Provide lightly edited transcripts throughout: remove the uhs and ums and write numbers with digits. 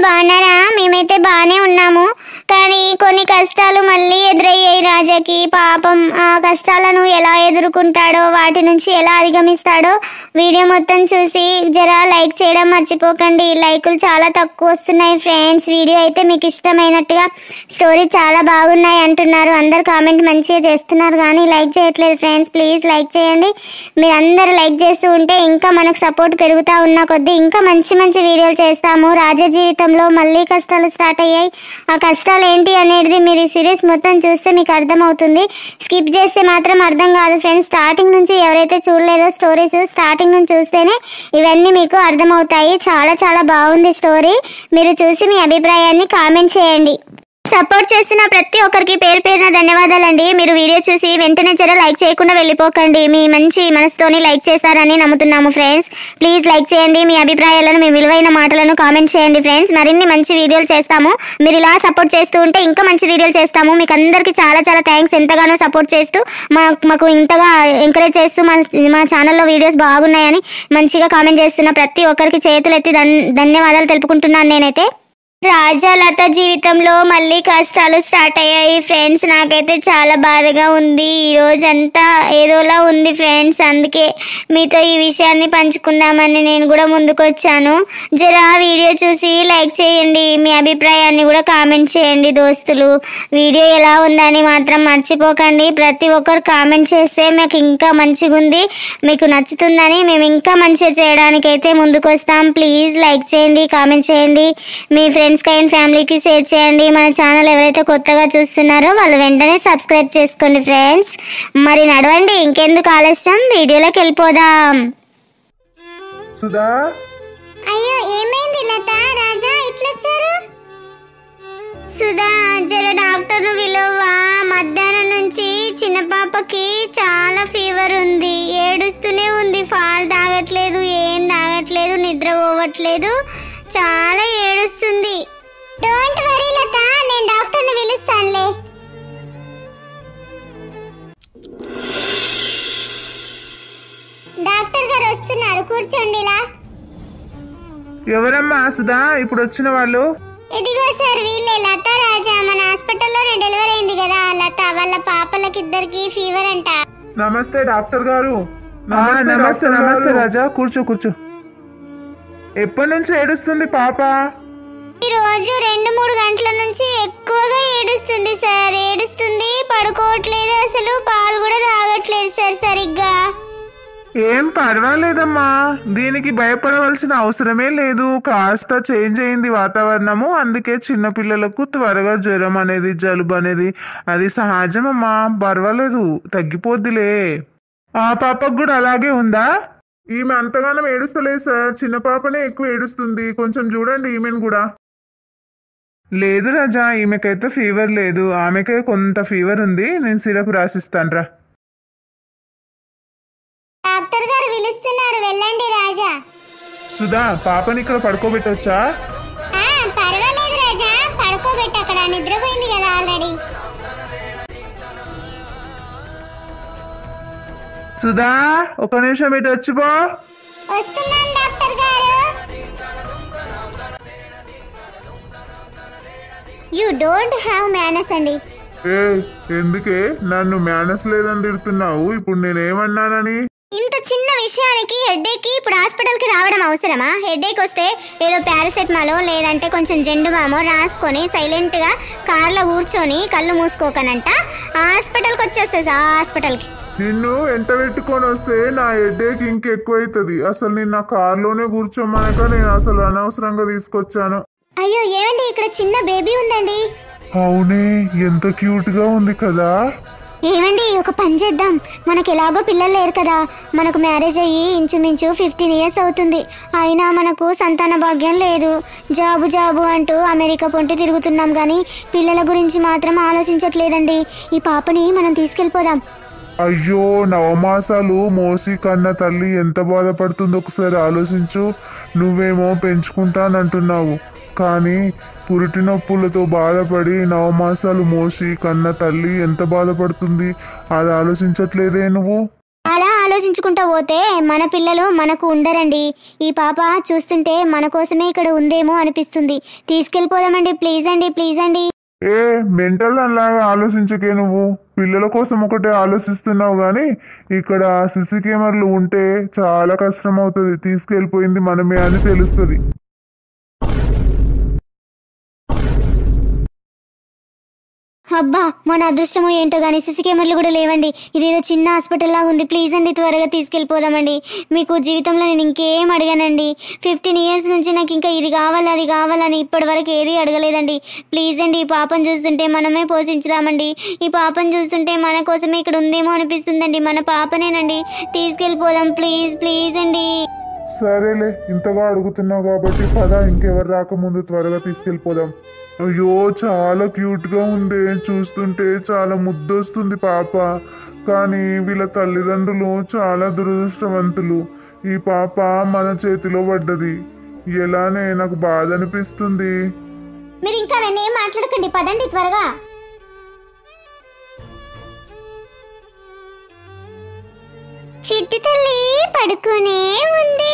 బాగున్నారా? మేమైతే బాగానే ఉన్నాము. కానీ కొన్ని కష్టాలు మళ్ళీ ఎదురయ్యాయి రాజాకి. పాపం ఆ కష్టాలను ఎలా ఎదుర్కొంటాడో, వాటి నుంచి ఎలా అధిగమిస్తాడో వీడియో మొత్తం చూసి జరా లైక్ చేయడం మర్చిపోకండి. లైకులు చాలా తక్కువ వస్తున్నాయి ఫ్రెండ్స్. వీడియో అయితే మీకు ఇష్టమైనట్టుగా, స్టోరీ చాలా బాగున్నాయి అంటున్నారు. అందరు కామెంట్ మంచిగా చేస్తున్నారు కానీ లైక్ చేయట్లేదు ఫ్రెండ్స్. ప్లీజ్ లైక్ చేయండి. మీరు అందరు లైక్ చేస్తూ ఉంటే ఇంకా మనకు సపోర్ట్ పెరుగుతూ ఉన్న కొద్దీ ఇంకా మంచి మంచి వీడియోలు చేస్తాము. రాజా జీవితంలో మళ్ళీ కష్టాలు స్టార్ట్ అయ్యాయి. ఆ కష్టాలు ఏంటి అనేది మీరు ఈ సిరీస్ మొత్తం చూస్తే మీకు అర్థమవుతుంది. స్కిప్ చేస్తే మాత్రం అర్థం కాదు ఫ్రెండ్స్. స్టార్టింగ్ నుంచి ఎవరైతే చూడలేదో స్టోరీస్ స్టార్టింగ్ నుంచి చూస్తేనే ఇవన్నీ మీకు అర్థమవుతాయి. చాలా చాలా బాగుంది స్టోరీ. మీరు చూసి మీ అభిప్రాయాన్ని కామెంట్ చేయండి. సపోర్ట్ చేస్తున్న ప్రతి ఒక్కరికి పేరు పేరున ధన్యవాదాలండి. మీరు వీడియో చూసి వెంటనే జర లైక్ చేయకుండా వెళ్ళిపోకండి. మీ మంచి మనసుతోని లైక్ చేస్తారని నమ్ముతున్నాము ఫ్రెండ్స్. ప్లీజ్ లైక్ చేయండి. మీ అభిప్రాయాలను, మీ విలువైన మాటలను కామెంట్ చేయండి ఫ్రెండ్స్. మరిన్ని మంచి వీడియోలు చేస్తాము. మీరు ఇలా సపోర్ట్ చేస్తూ ఉంటే ఇంకా మంచి వీడియోలు చేస్తాము. మీకు అందరికీ చాలా చాలా థ్యాంక్స్. ఎంతగానో సపోర్ట్ చేస్తూ మాకు ఇంతగా ఎంకరేజ్ చేస్తూ మా ఛానల్లో వీడియోస్ బాగున్నాయని మంచిగా కామెంట్ చేస్తున్న ప్రతి ఒక్కరికి చేతులెత్తి ధన్యవాదాలు తెలుపుకుంటున్నాను నేనైతే. రాజాలత జీవితంలో మళ్ళీ కష్టాలు స్టార్ట్ అయ్యాయి ఫ్రెండ్స్. నాకైతే చాలా బాధగా ఉంది. ఈ రోజంతా ఏదోలా ఉంది ఫ్రెండ్స్. అందుకే మీతో ఈ విషయాన్ని పంచుకుందామని నేను కూడా ముందుకు వచ్చాను. జరా వీడియో చూసి లైక్ చేయండి. మీ అభిప్రాయాన్ని కూడా కామెంట్ చేయండి దోస్తులు. వీడియో ఎలా ఉందని మాత్రం మర్చిపోకండి. ప్రతి ఒక్కరు కామెంట్ చేస్తే మాకు ఇంకా మంచిగా ఉంది, మీకు నచ్చుతుందని మేము ఇంకా మంచిగా చేయడానికైతే ముందుకు వస్తాం. ప్లీజ్ లైక్ చేయండి, కామెంట్ చేయండి. మీ ఫ్రెండ్స్ అండ్ ఫ్యామిలీకి షేర్ చేయండి. మన ఛానల్ ఎవరైతే కొత్తగా చూస్తున్నారో వాళ్ళు వెంటనే సబ్స్క్రైబ్ చేసుకోండి ఫ్రెండ్స్. మరి నడవండి, ఇంకెందుకు ఆలస్యం, వీడియోలోకి వెళ్ళిపోదాం. సుధా, అయ్యో ఏమైంది లత? రాజా ఇట్లొచ్చారు? సుధా, జర డాక్టర్ను విలువా. మధ్యాహ్నం నుంచి చిన్న పాపకి చాలా ఫీవర్ ఉంది. ఏడుస్తూనే ఉంది. పాలు తాగట్లేదు, ఏం తాగట్లేదు, నిద్ర పోవట్లేదు, చాలా ఏడుస్తుంది. డోంట్ వరీ లత, నేను డాక్టర్ని పిలుస్తానులే. డాక్టర్ గారు వస్తున్నారు, కూర్చోండిలా. ఎవరమ్మా సుధా ఇప్పుడు వచ్చిన వాళ్ళు? ఇదిగో సార్, వీళ్ళే లత, రాజా. మన హాస్పిటల్లోనే డెలివరీ అయింది కదా లత, వాళ్ళ పాపలకిద్దరికి ఫీవర్ అంట. నమస్తే డాక్టర్ గారు. నమస్తే నమస్తే రాజా, కూర్చో కూర్చో. ఎప్పటి నుంచి ఏడుస్తుంది పాప? ఈ రోజు 2-3 గంటల నుంచి ఎక్కువగా ఏడుస్తుంది సార్. ఏడుస్తుంది, పడుకోవట్లేదు, అసలు పాలు కూడా తాగట్లేదు సార్ సరిగ్గా. ఏం పర్వాలేదమ్మా, దీనికి భయపడవలసిన అవసరమే లేదు. కాస్త చేంజ్ అయింది వాతావరణము, అందుకే చిన్న పిల్లలకు త్వరగా జ్వరం అనేది, జలుబు అనేది అది సహజమమ్మా. పర్వాలేదు, తగ్గిపోద్దిలే. ఆ పాపకు కూడా అలాగే ఉందా? ఈమె అంతగానం ఏడుస్తలేదు సార్, చిన్న పాపనే ఎక్కువ ఏడుస్తుంది. కొంచెం చూడండి ఈమెను కూడా. లేదు రాజా, ఈమెకైతే ఫీవర్ లేదు. ఆమెకే కొంత ఫీవర్ ఉంది. నేను సిరప్ రాసిస్తాను రా. డాక్టర్ గారు పిలుస్తున్నారు, వెళ్ళండి రాజా. సుధా, పాపని ఇక్కడ పడుకోబెట్టొచ్చా? పర్వాలేదు రాజా, పడుకోబెట్టి, అక్కడ నిద్రపోయింది కదా ఆల్రెడీ. సుధా, ఒక నిమిషం ఇటు వచ్చిపో. వస్తున్నాను డాక్టర్ గారు. యు డోంట్ హ్యావ్ మేనస్ అండి. ఎందుకే నన్ను మేనస్ లేదని తిడుతున్నావు? ఇప్పుడు నేనేమన్నానని? ఇంత చిన్న విషయానికి హెడ్ఏక్ ఇప్పుడు హాస్పిటల్కి రావడం అవసరమా? హెడ్ఏక్ వస్తే ఏదో పారాసెటమాలో లేదంటే కొంచెం జెండుమామో రాసుకొని సైలెంట్గా కార్లో కూర్చొని కళ్ళు మూసుకోకనంట హాస్పిటల్కి వచ్చేస్తా. హాస్పిటల్కి నిన్ను ఎంట పెట్టుకొని వస్తే నా హెడ్ఏక్ ఇంకెక్కువైతుంది. అసలు నిన్న కార్లోనే కూర్చోమనక నేను అసలు అనవసరంగా తీసుకొచ్చాను. అయ్యో ఏమండి, ఇక్కడ చిన్న బేబీ ఉందండి. అవునే, ఎంత క్యూట్ గా ఉంది కదా. ఏమండి, ఒక పని చేద్దాం. మనకు ఎలాగో పిల్లలు లేరు కదా, మనకు మ్యారేజ్ అయ్యి ఇంచుమించు 15 years అవుతుంది. అయినా మనకు సంతాన భాగ్యం లేదు. జాబు అంటూ అమెరికా పొంటి తిరుగుతున్నాం కానీ పిల్లల గురించి మాత్రం ఆలోచించట్లేదండి. ఈ పాపని మనం తీసుకెళ్ళిపోదాం. అయ్యో, నవమాసాలు మోసి కన్న తల్లి ఎంత బాధపడుతుందో ఒకసారి ఆలోచించు. నువ్వేమో పెంచుకుంటానంటున్నావు, కానీ పురిటి నొప్పులతో బాధపడి నవమాసాలు మోసి కన్న తల్లి ఎంత బాధపడుతుంది, అది ఆలోచించట్లేదే నువ్వు? అలా ఆలోచించుకుంటా పోతే మన పిల్లలు మనకు ఉండరండి. ఈ పాప చూస్తుంటే మన కోసమే ఇక్కడ ఉందేమో అనిపిస్తుంది. తీసుకెళ్ళిపోదామండి, ప్లీజ్ అండి, ప్లీజ్ అండి. ఏ మెంటల్ అలాగా ఆలోచించకే, నువ్వు పిల్లల కోసం ఒకటే ఆలోచిస్తున్నావు కానీ ఇక్కడ సిసి కెమెరాలు ఉంటే చాలా కష్టం అవుతుంది. తీసుకెళ్ళిపోయింది మనమే అని తెలుస్తుంది. అబ్బా మన అదృష్టమో ఏంటో కానీ సిసి కెమెరాలు కూడా లేవండి. ఇదేదో చిన్న హాస్పిటల్ లాగా ఉంది. ప్లీజ్ అండి త్వరగా తీసుకెళ్ళిపోదామండి. మీకు జీవితంలో నేను ఇంకేం అడగానండి. 15 years నుంచి నాకు ఇంకా ఇది కావాలి అది కావాలని ఇప్పటి వరకు ఏది అడగలేదండి. ప్లీజ్ అండి, ఈ పాపను చూస్తుంటే మనమే పోషించుదామండి. ఈ పాపను చూస్తుంటే మన కోసమే ఇక్కడ ఉందేమో అనిపిస్తుందండి. మన పాపనేనండి, తీసుకెళ్ళిపోదాం ప్లీజ్, ప్లీజ్ అండి. సరేలే, ఇంతగా అడుగుతున్నావు కాబట్టి పద, ఇంకెవరు రాకముందు త్వరగా తీసుకెళ్ళిపోదాం. అయ్యో చాలా క్యూట్ గా ఉంది, చూస్తుంటే చాలా ముద్దొస్తుంది పాప. కానీ వీళ్ళ తల్లిదండ్రులు చాలా దురదృష్టవంతులు. ఈ పాప మన చేతిలో పడ్డది. ఎలానే నాకు బాధ అనిపిస్తుంది. మీరు ఇంకా అవన్నీ ఏం మాట్లాడకండి, పదండి త్వరగా. చిట్టి తల్లి పడుకునే ఉంది,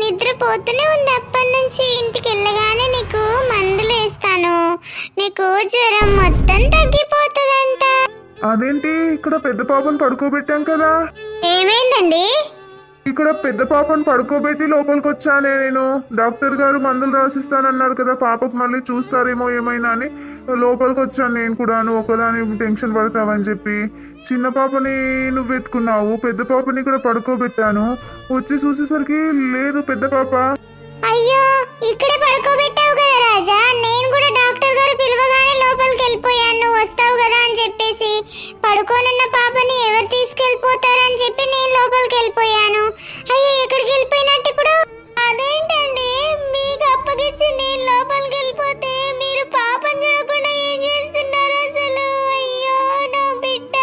నిద్రపోతూనే ఉంది. అప్పటి నుంచి ఇంటికి వెళ్ళగానే నీకు మందులు వేస్తాను, నీకు జ్వరం మొత్తం తగ్గిపోతుందంట. అదేంటి, ఇక్కడ పెద్ద పాపను పడుకోబెట్టాం కదా. ఏమైందండి? ఇక్కడ పెద్ద పాపను పడుకోబెట్టి లోపలికి వచ్చానే నేను. డాక్టర్ గారు మందులు రాసిస్తానన్నారు కదా, పాపకు మళ్ళీ చూస్తారేమో ఏమైనా అని లోపలికి వచ్చాను నేను కూడా. నువ్వు ఒకదాని టెన్షన్ పడతావని చెప్పి చిన్న పాపని నువ్వు ఎత్తుకున్నావు, పెద్ద పాపని ఇక్కడ పడుకోబెట్టాను. వచ్చి చూసేసరికి లేదు పెద్ద పాప. అయ్యో, ఇక్కడే పడుకోబెట్టావు కదా రాజా. నేను కూడా డాక్టర్ గారు పిలవగానే లోపలికి వెళ్ళిపోయాను, నువ్వు వస్తావు కదా అని చెప్పేసి. పడుకోనున్న పాపని ఎవరు తీసుకెళ్ళిపోతారని చెప్పి నేను లోపలికి వెళ్ళిపోయాను. అయ్యో, ఎక్కడికి వెళ్ళిపోయినట్టు ఇప్పుడు? అదేంటండి, మీకు అప్పగించి నేను లోపలికి వెళ్ళిపోతే మీరు పాపని చూడకుండా ఏం చేస్తున్నారు అసలు? అయ్యో నా బిడ్డ.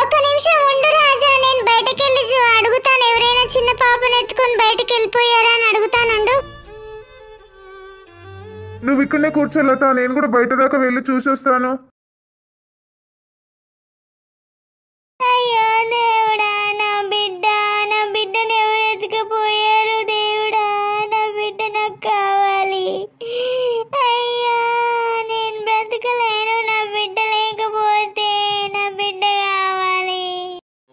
ఒక నిమిషం ఉండు రాజా, నేను బయటకు వెళ్ళి అడుగుతాను, ఎవరైనా చిన్న పాపను ఎత్తుకొని బయటకు వెళ్ళిపోయారా అని అడుగుతానుండు. నువ్వు ఇక్కడనే కూర్చోలేతా, నేను కూడా బయట దాకా వెళ్ళి చూసొస్తాను. అయ్యో దేవుడా, నా బిడ్డని ఎవరు ఎత్తుకుపోయారు? దేవుడా, నా బిడ్డ నాకు కావాలి. అయ్యా, నేను బ్రతకలేను, నా బిడ్డ లేకపోతే. నా బిడ్డ కావాలి.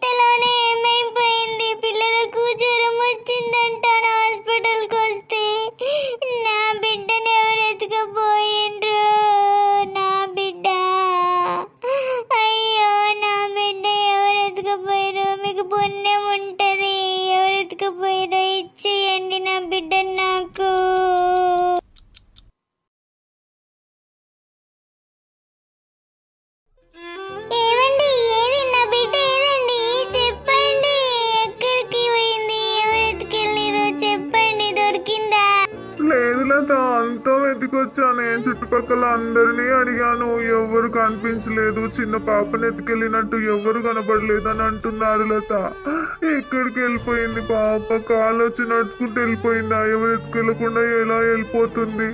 ఇంతలోనే ఏమైపోయింది, పిల్లలకు జ్వరం వచ్చిందంట. హాస్పిటల్కి వస్తే నా బిడ్డని ఎవరు ఎత్తుకుపోయిండ్రు? నా బిడ్డ, అయ్యో నా బిడ్డ ఎవరు ఎత్తుకుపోయారు? మీకు పుణ్యం ఉంటది, ఎవరు ఎత్తుకుపోయారో ఇచ్చేయండి నా బిడ్డను నాకు. ఏమండి, ఏది నా బిడ్డ? ఏదండి చెప్పండి, ఎక్కడికి పోయింది? ఎవరు ఎత్తుకెళ్ళిరు చెప్పండి, దొరికిందా? లేదు లత, అంతా వెతికొచ్చాను. చుట్టుపక్కల అందరినీ అడిగాను, ఎవరు కనిపించలేదు. చిన్న పాపను ఎత్తుకెళ్ళినట్టు ఎవరు కనబడలేదు అని అంటున్నారు లత. ఎక్కడికి వెళ్ళిపోయింది పాప? కాలు వచ్చి నడుచుకుంటూ వెళ్ళిపోయిందా? ఎవరు ఎత్తుకెళ్ళకుండా ఎలా వెళ్ళిపోతుంది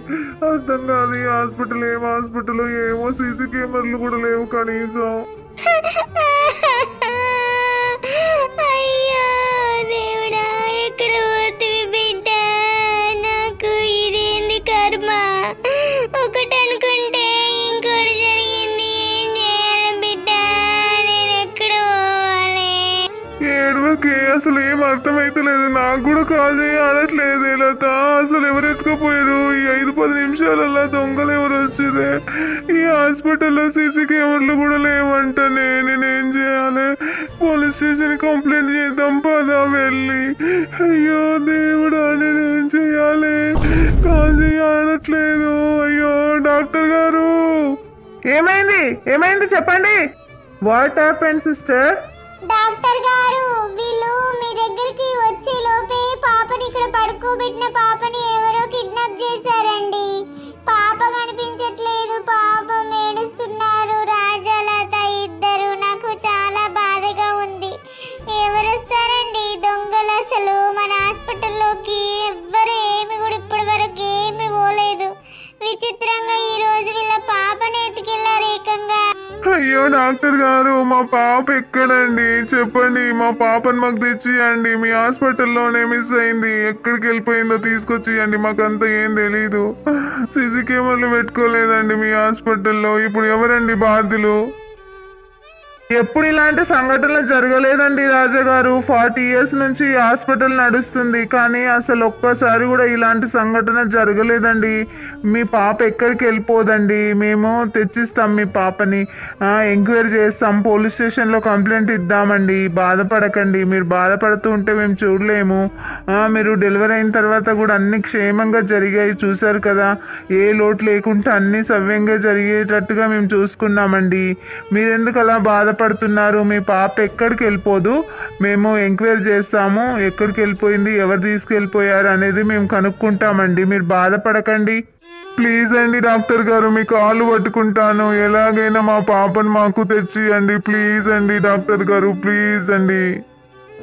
అర్థం కాదు. ఈ హాస్పిటల్ ఏం హాస్పిటల్ ఏమో, సీసీ కెమెరాలు కూడా లేవు కనీసం. అయ్యో దేవుడా, ఎక్కడ పోతివి బిడ్డ? నాకు ఇదేంది కర్మ? ఒకటి అనుకుంటే ఇంకోటి జరిగింది. ఏం చేయాలి బిడ్డ? నేను ఎక్కడ పోవాలి? ఏడవకే, అసలు ఏం అర్థమైతలేదు. నాకు కూడా కాల్ చేయ ఆడట్లేదు లత. అసలు ఎవరు ఎత్తుకుపోయారు? ఈ 5-10 నిమిషాలల్లా దొంగలు ఎవరు వచ్చిరే? ఈ హాస్పిటల్లో సీసీ కెమెరాలు కూడా లేవంట. నేనేం చేయాలి? పోలీస్ స్టేషన్ కంప్లైంట్ చేద్దాం పదా వెళ్ళి. అయ్యో దేవుడా, నేనేం చేయాలి? కాల్ చేయ ఆడట్లేదు. అయ్యో డాక్టర్ గారు. ఏమైంది చెప్పండి. What happened sister? డాక్టర్ గారు, వీళ్ళు మీ దగ్గరికి వచ్చే లోపే పాపని ఇక్కడ పడుకోబెట్టిన పాపని ఎవరో కిడ్నాప్ చేశారండి. పాప కనిపించట్లేదు, పాపం ఏడుస్తున్నారు. రాజాలత ఇద్దరు. నాకు చాలా బాధగా ఉంది. ఎవరు వస్తారండి దొంగలు? అసలు మన హాస్పిటల్లోకి ఎవ్వరు ఏమి కూడా ఇప్పటి వరకు ఏమి పోలేదు. విచిత్రంగా ఈ రోజు వీళ్ళ పాపని ఎత్తుకెళ్లారు ఏకంగా. అయ్యో నా డాక్టర్ గారు మా పాప ఎక్కడండి చెప్పండి, మా పాపను మాకు తెచ్చియండి. మీ హాస్పిటల్లోనే మిస్ అయింది, ఎక్కడికి వెళ్ళిపోయిందో తీసుకొచ్చియండి. మాకంతా ఏం తెలీదు, సీసీ కెమెరాలు పెట్టుకోలేదండి మీ హాస్పిటల్లో. ఇప్పుడు ఎవరండి బాధ్యులు? ఎప్పుడు ఇలాంటి సంఘటనలు జరగలేదండి రాజా గారు. 40 years నుంచి ఈ హాస్పిటల్ నడుస్తుంది, కానీ అసలు ఒక్కసారి కూడా ఇలాంటి సంఘటన జరగలేదండి. మీ పాప ఎక్కడికి వెళ్ళిపోదండి, మేము తెచ్చిస్తాం మీ పాపని, ఎంక్వైరీ చేస్తాం, పోలీస్ స్టేషన్లో కంప్లైంట్ ఇద్దామండి. బాధపడకండి, మీరు బాధపడుతూ ఉంటే మేము చూడలేము. మీరు డెలివరీ అయిన తర్వాత కూడా అన్ని క్షేమంగా జరిగాయి, చూశారు కదా. ఏ లోటు లేకుండా అన్ని సవ్యంగా జరిగేటట్టుగా మేము చూసుకున్నామండి. మీరెందుకు అలా బాధపడుతున్నారు? మీ పాప ఎక్కడికి వెళ్ళిపోదు, మేము ఎంక్వైరీ చేస్తాము. ఎక్కడికి వెళ్ళిపోయింది, ఎవరు తీసుకెళ్ళిపోయారు అనేది మేము కనుక్కుంటామండి. మీరు బాధపడకండి. ప్లీజ్ అండి డాక్టర్ గారు, మీ కాళ్ళు పట్టుకుంటాను, ఎలాగైనా మా పాపను మాకు తెచ్చియండి. ప్లీజ్ అండి డాక్టర్ గారు, ప్లీజ్ అండి.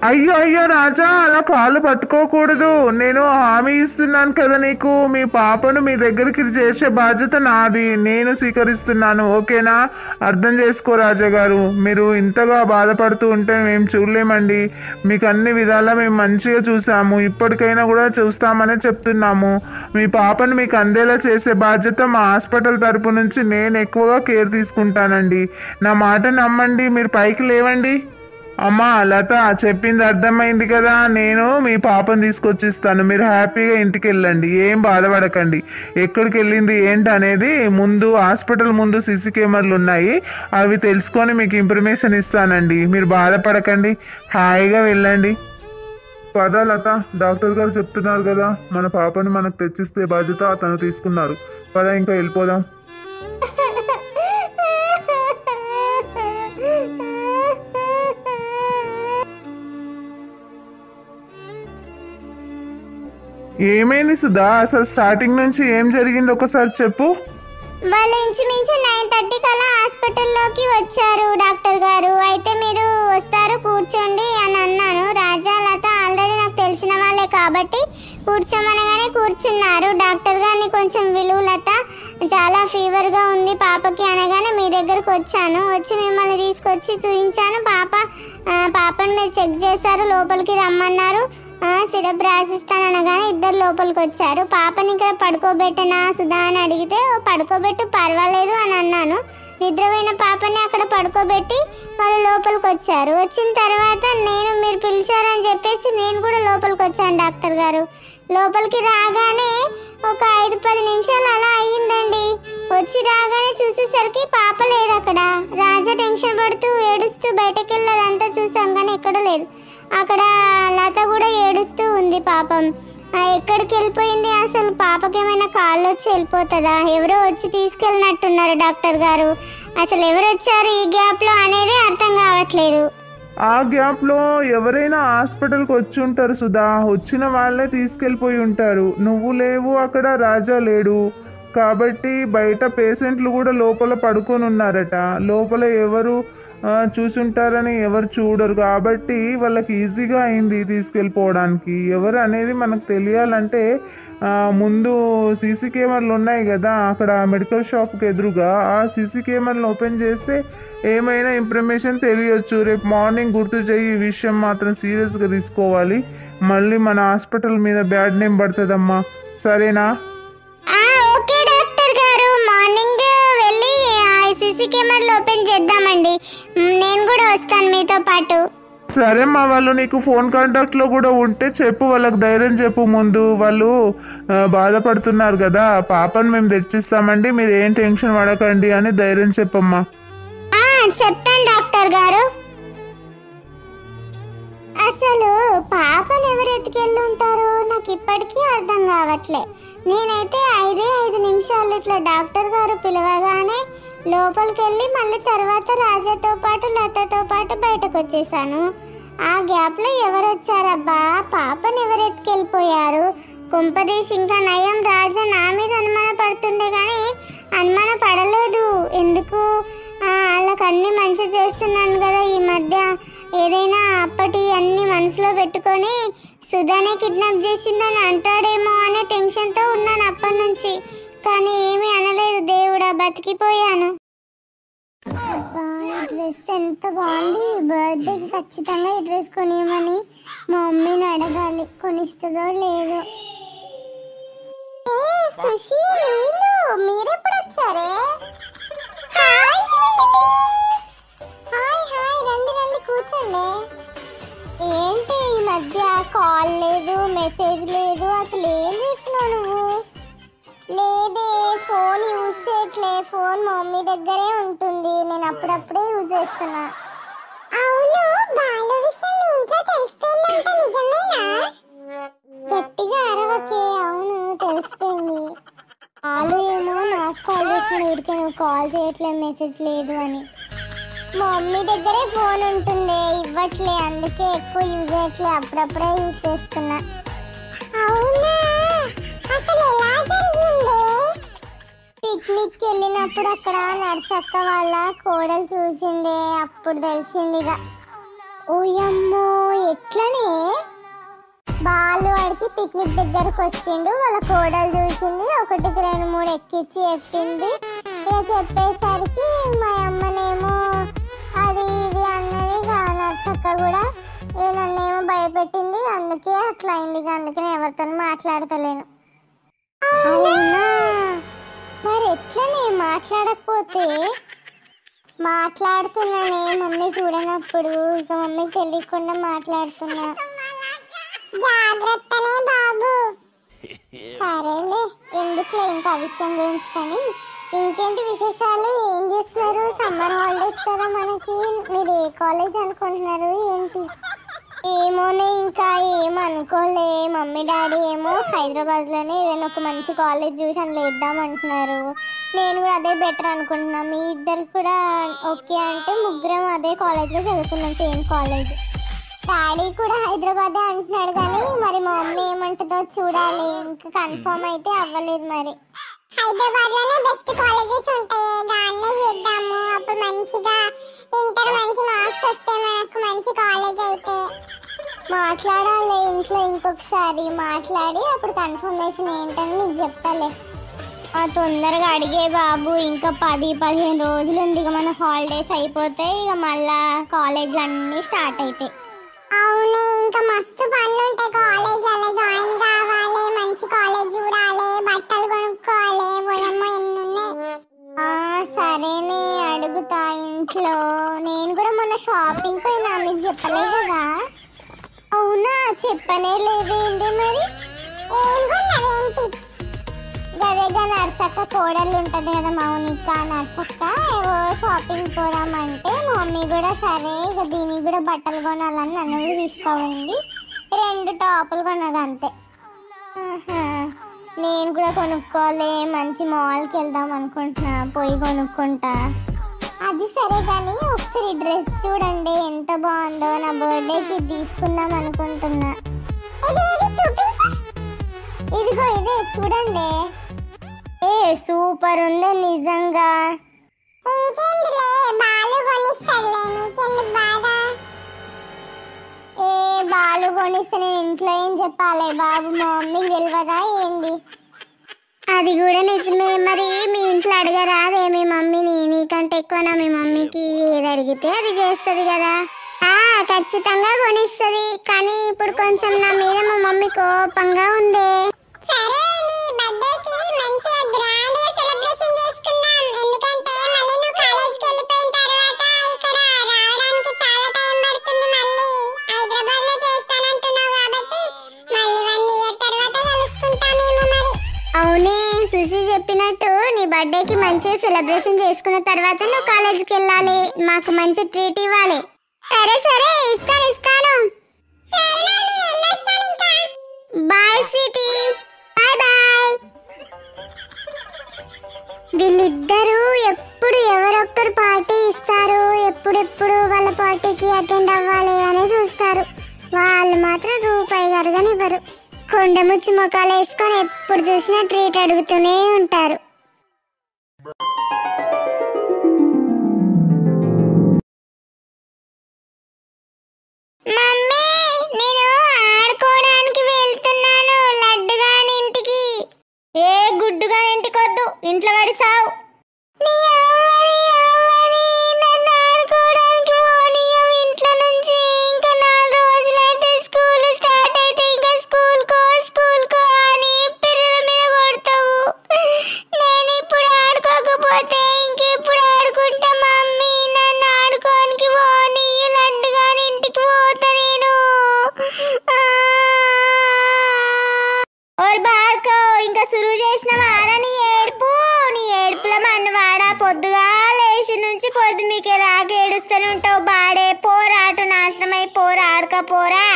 అయ్యో అయ్యో రాజా, అలా కాళ్ళు పట్టుకోకూడదు. నేను హామీ ఇస్తున్నాను కదా నీకు, మీ పాపను మీ దగ్గరికి చేసే బాధ్యత నాది, నేను స్వీకరిస్తున్నాను. ఓకేనా? అర్థం చేసుకో రాజా గారు. మీరు ఇంతగా బాధపడుతూ ఉంటే మేము చూడలేమండి. మీకు అన్ని విధాలా మేము మంచిగా చూసాము, ఇప్పటికైనా కూడా చూస్తామని చెప్తున్నాము. మీ పాపను మీకు అందేలా చేసే బాధ్యత మా హాస్పిటల్ తరపు నుంచి నేను ఎక్కువగా కేర్ తీసుకుంటానండి. నా మాట నమ్మండి, మీరు పైకి లేవండి. అమ్మా లత, చెప్పింది అర్థమైంది కదా. నేను మీ పాపను తీసుకొచ్చిస్తాను, మీరు హ్యాపీగా ఇంటికి వెళ్ళండి, ఏం బాధపడకండి. ఎక్కడికి వెళ్ళింది ఏంటి అనేది ముందు హాస్పిటల్ ముందు సీసీ కెమెరాలు ఉన్నాయి, అవి తెలుసుకొని మీకు ఇన్ఫర్మేషన్ ఇస్తానండి. మీరు బాధపడకండి, హాయిగా వెళ్ళండి. పద లత, డాక్టర్ గారు చెప్తున్నారు కదా, మన పాపని మనకు తెచ్చిస్తే బాధ్యత అతను తీసుకున్నారు. పద ఇంకా వెళ్ళిపోదాం. ఏమైంది సుధా, అసలు స్టార్టింగ్ నుంచి ఏం జరిగింది ఒకసారి చెప్పు. వాళ్ళు ఇంచుమించు 9:30 కల్లా హాస్పిటల్లోకి వచ్చారు డాక్టర్ గారు. అయితే మీరు వస్తారు కూర్చోండి అని అన్నాను. రాజా లత ఆల్రెడీ నాకు తెలిసిన వాళ్ళే కాబట్టి కూర్చోమనగానే కూర్చున్నారు. డాక్టర్ గారిని కొంచెం విలువ లత, చాలా ఫీవర్గా ఉంది పాపకి అనగానే మీ దగ్గరకు వచ్చాను. వచ్చి మిమ్మల్ని తీసుకొచ్చి చూపించాను. పాపను మీరు చెక్ చేశారు, లోపలికి రమ్మన్నారు. సిరప్ రాసిస్తాను అనగానే ఇద్దరు లోపలికి వచ్చారు. పాపని ఇక్కడ పడుకోబెట్టనా సుధా అని అడిగితే పడుకోబెట్టు పర్వాలేదు అని అన్నాను. నిద్రపోయిన పాపని అక్కడ పడుకోబెట్టి వాళ్ళు లోపలికి వచ్చారు. వచ్చిన తర్వాత మీరు పిలిచారని చెప్పేసి నేను కూడా లోపలికి వచ్చాను డాక్టర్ గారు. లోపలికి రాగానే ఒక 5-10 నిమిషాలు అలా అయ్యిందండి. వచ్చి రాగానే చూసేసరికి పాప లేదు అక్కడ. రాజా టెన్షన్ పడుతూ ఏడుస్తూ బయటకు వెళ్ళదంతా చూసాం కానీ ఎక్కడ లేదు. అక్కడ లత కూడా ఏడుస్తూ ఉంది పాపం. ఎక్కడికి వెళ్ళిపోయింది అసలు? పాపకి ఏమైనా కాళ్ళు వచ్చి వెళ్ళిపోతుందా? ఎవరో వచ్చి తీసుకెళ్ళినట్టున్నారు డాక్టర్ గారు. అసలు ఎవరు వచ్చారు ఈ గ్యాప్లో అనేది అర్థం కావట్లేదు. ఆ గ్యాప్లో ఎవరైనా హాస్పిటల్కి వచ్చి ఉంటారు సుధా, వచ్చిన వాళ్ళే తీసుకెళ్ళిపోయి ఉంటారు. నువ్వు లేవు అక్కడ, రాజా లేడు కాబట్టి బయట పేషెంట్లు కూడా లోపల పడుకొని ఉన్నారట. లోపల ఎవరు చూసుంటారని ఎవరు చూడరు కాబట్టి వాళ్ళకి ఈజీగా అయింది తీసుకెళ్ళిపోవడానికి. ఎవరు అనేది మనకు తెలియాలంటే ముందు సీసీ కెమెరాలు ఉన్నాయి కదా అక్కడ మెడికల్ షాప్కి ఎదురుగా, ఆ సీసీ కెమెరాలు ఓపెన్ చేస్తే ఏమైనా ఇన్ఫర్మేషన్ తెలియచ్చు. రేపు మార్నింగ్ గుర్తు చేయి, ఈ విషయం మాత్రం సీరియస్గా తీసుకోవాలి. మళ్ళీ మన హాస్పిటల్ మీద బ్యాడ్ నేమ్ పడుతుందమ్మా, సరేనా? ఓకే డాక్టర్ గారు, మార్నింగ్ వెళ్ళి సీసీ కెమెరాలు ఓపెన్ చేద్దామండి. నేను కూడా వస్తాను మీతో పాటు. సరేమ్మా, వాళ్ళు నీకు ఫోన్ కాంటాక్ట్లో కూడా ఉంటే చెప్పు, వాళ్ళకి ధైర్యం చెప్పు. ముందు వాళ్ళు బాధపడుతున్నారు కదా, పాపను మేము తెచ్చిస్తామండి, మీరు ఏం టెన్షన్ పడకండి అని ధైర్యం చెప్పమ్మా. చెప్తాను డాక్టర్ గారు. అసలు పాపను ఎవరు ఎత్తుకెళ్ళి ఉంటారు నాకు ఇప్పటికీ అర్థం కావట్లే. నేనైతే 5 నిమిషాలు ఇట్లా డాక్టర్ గారు పిలవగానే లోపలికి వెళ్ళి మళ్ళీ తర్వాత రాజాతో పాటు లతతో పాటు బయటకు వచ్చేసాను. ఆ గ్యాప్లో ఎవరు వచ్చారబ్బా? పాపను ఎవరు ఎత్తుకెళ్ళిపోయారు? కుంపదీసి ఇంకా నయం రాజా నా మీద అనుమాన పడుతుండే కానీ అనుమాన పడలేదు. ఎందుకు? వాళ్ళకి అన్ని మంచి చేస్తున్నాను కదా ఈ మధ్య. ఏదైనా అప్పటి అన్ని మనసులో పెట్టుకొని సుధానే కిడ్నాప్ చేసిందని అంటాడేమో అనే టెన్షన్తో ఉన్నాను అప్పటి నుంచి. కానీ ఏమీ అనలేదు దేవుడా, బతికిపోయాను. ఈ డ్రెస్ ఎంత బాగుంది. బర్త్డేకి ఖచ్చితంగా ఈ డ్రెస్ కొనియమని మా మమ్మీని అడగాలి, కొనిస్తుందో లేదో. సుషి, మీరెప్పుడు వచ్చారే? హాయ్ హాయ్, రండి రండి కూర్చోండి. ఏంటి ఈ మధ్య కాల్ లేదు, మెసేజ్ లేదు, అసలు ఏం చేస్తున్నావు నువ్వు? లేదే, ఫోన్ యూజ్ చేయట్లే. ఫోన్ మా మమ్మీ దగ్గరే ఉంటుంది, నేను అప్పుడప్పుడే యూజ్ చేస్తున్నా. అవును, బాలు విషయం మీ ఇంట్లో తెలిసిపోయిందంట, నిజమేనా? గట్టిగా అరవకే. అవును, తెలిసిపోయింది. బాలు ఏమో నాకు కాల్ చేసిన, ఊరికే నువ్వు కాల్ చేయట్లే, మెసేజ్ లేదు అని. మా మమ్మీ దగ్గరే ఫోన్ ఉంటుంది, ఇవ్వట్లే, అందుకే ఎక్కువ యూజ్ చేయట్లే, అప్పుడప్పుడే యూజ్ చేస్తున్నా. అవునా, అసలు ఎలా జరిగింది? పిక్నిక్ వెళ్ళినప్పుడు అక్కడ నర్సక్క వాళ్ళ కోడలు చూసిందే, అప్పుడు తెలిసిందిగా. ఓయమ్మో, ఎట్లనే? బాలు వాడికి పిక్నిక్ దగ్గరకు వచ్చిండు, వాళ్ళ కోడలు చూసింది, 1, 2, 3 ఎక్కించి చెప్పింది. ఇక చెప్పేసరికి మా అమ్మనేమో అది ఇది అన్నది. నర్సక్క కూడా నన్నేమో భయపెట్టింది, అందుకే అట్లా అయింది. అందుకే నేను ఎవరితో మాట్లాడతలేను. అవునా, మరి ఎట్లనే మాట్లాడకపోతే? మాట్లాడుతున్నానే, మమ్మీ చూడనప్పుడు, ఇక మమ్మీకి తెలియకుండా మాట్లాడుతున్నా. జాగ్రత్తనే బాబు. సరేలే, ఎందుకులే ఇంకా విషయం గురించి. కానీ ఇంకేంటి విశేషాలు? ఏం చేస్తున్నారు? సమ్మర్ హాలిడేస్ కదా మనకి. మీరు ఏ కాలేజ్ అనుకుంటున్నారు ఏంటి? ఏమోనే, ఇంకా ఏమనుకోలే. మమ్మీ డాడీ ఏమో హైదరాబాద్లోనే ఏదైనా ఒక మంచి కాలేజ్ చూసి అందులో వేద్దామంటున్నారు. నేను కూడా అదే బెటర్ అనుకుంటున్నా. మీ ఇద్దరు కూడా ఓకే అంటే ముగ్గురం అదే కాలేజ్లో చదువుకున్నాం, సేమ్ కాలేజ్. డాడీ కూడా హైదరాబాదే అంటున్నాడు, కానీ మరి మా మమ్మీ ఏమంటుందో చూడాలి. ఇంకా కన్ఫర్మ్ అయితే అవ్వలేదు. మరి హైదరాబాద్ లోనే బెస్ట్ కాలేజెస్ ఉంటాయి, దాన్నే చేద్దాము. అప్పుడు మంచిగా ఇంటర్ మంచి మార్క్స్ వస్తే మనకు మంచి కాలేజ్ అయితే. మాట్లాడాలి ఇంట్లో, ఇంకొకసారి మాట్లాడి అప్పుడు కన్ఫర్మేషన్ ఏంటని నీకు చెప్తాలే. తొందరగా అడిగే బాబు, ఇంకా 10-15 రోజులు ఉంది. ఇక మన హాలిడేస్ అయిపోతాయి, ఇక మళ్ళా కాలేజ్ అన్నీ స్టార్ట్ అవుతాయి. అవునే, ఇంకా మస్తు పనులు ఉంటాయి కాలేజ్లలో. జాయిన్ కావాలి, మంచి కాలేజ్ చూడాలి, బట్టలు కొనుక్కోవాలి, పోయమ్మో ఎన్ని ఉన్నాయి. సరేనే, అడుగుతా ఇంట్లో. నేను కూడా మొన్న షాపింగ్ పోయినా, మీకు చెప్పలే కదా? అవునా, చెప్పనే లేదేంటి మరి? ఏం కొన్నావేంటి? గదేగా నర్సక్క కోడళ్ళు ఉంటుంది కదా, మౌనిక. నర్సక్క ఏవో షాపింగ్ పోదామంటే మా మమ్మీ కూడా సరే ఇక దీనికి కూడా బట్టలు కొనాలని నన్ను కూడా తీసుకోపోయింది. 2 టాపులు కొన్నది అంతే. నేను కూడా కొనుక్కోలే, మంచి మాల్కి వెళ్దాం అనుకుంటున్నా, పోయి కొనుక్కుంటా. అది సరే కానీ ఒకసారి డ్రెస్ చూడండి ఎంత బాగుందో. నా బర్త్డేకి తీసుకుందాం అనుకుంటున్నా. ఇదిగో ఇదే చూడండి. సూపర్ ఉంది నిజంగా. బాలు కొనిస్తే నేను ఇంట్లో ఏం చెప్పాలి బాబు? మా మమ్మీకి తెలియదా ఏంది? అది కూడా నిజమే. మరి మీ ఇంట్లో అడగరాదే మీ మమ్మీని? నీకంటే ఎక్కువనా మీ మమ్మీకి? ఏది అడిగితే అది చేస్తుంది కదా. ఖచ్చితంగా కొనిస్తుంది, కానీ ఇప్పుడు కొంచెం నా మీద మా మమ్మీ కోపంగా ఉంది. అవునే, సుశీ చెప్పినట్టు నీ బర్త్డేకి మంచిగా సెలబ్రేషన్ చేసుకున్న తర్వాత నువ్వు కాలేజీకి వెళ్ళాలి, మాకు మంచి ట్రీట్ ఇవ్వాలి. సరే సరే, ఇస్తాను. Bye sweetie, bye bye. వీళ్ళిద్దరూ ఎప్పుడు ఎవరొక్కరు పార్టీ ఇస్తారు, ఎప్పుడెప్పుడు వాళ్ళ పార్టీకి అటెండ్ అవ్వాలి అని చూస్తారు. వాళ్ళు మాత్రం రూపాయి గరగనివ్వరు. కొండముచ్చి ముఖాలు వేసుకొని ఎప్పుడు చూసినా ట్రీట్ అడుగుతూనే ఉంటారు. మమ్మీ, నేను ఆడుకోవడానికి వెళ్తున్నాను, లడ్డుగాని ఇంటికి. ఏ గుడ్డుగా ఇంటికొద్దు, ఇంట్లో పడి సావు. నన్ను సురువు చేసిన వారా నీ ఏడుపుల మన్నవాడా పొద్దుగా లేచి నుంచి పొద్దు మీకు ఎలాగ ఏడుస్తూనే ఉంటావు బాడే పోరా అటు నాశనమై పోరా ఆడకపోరా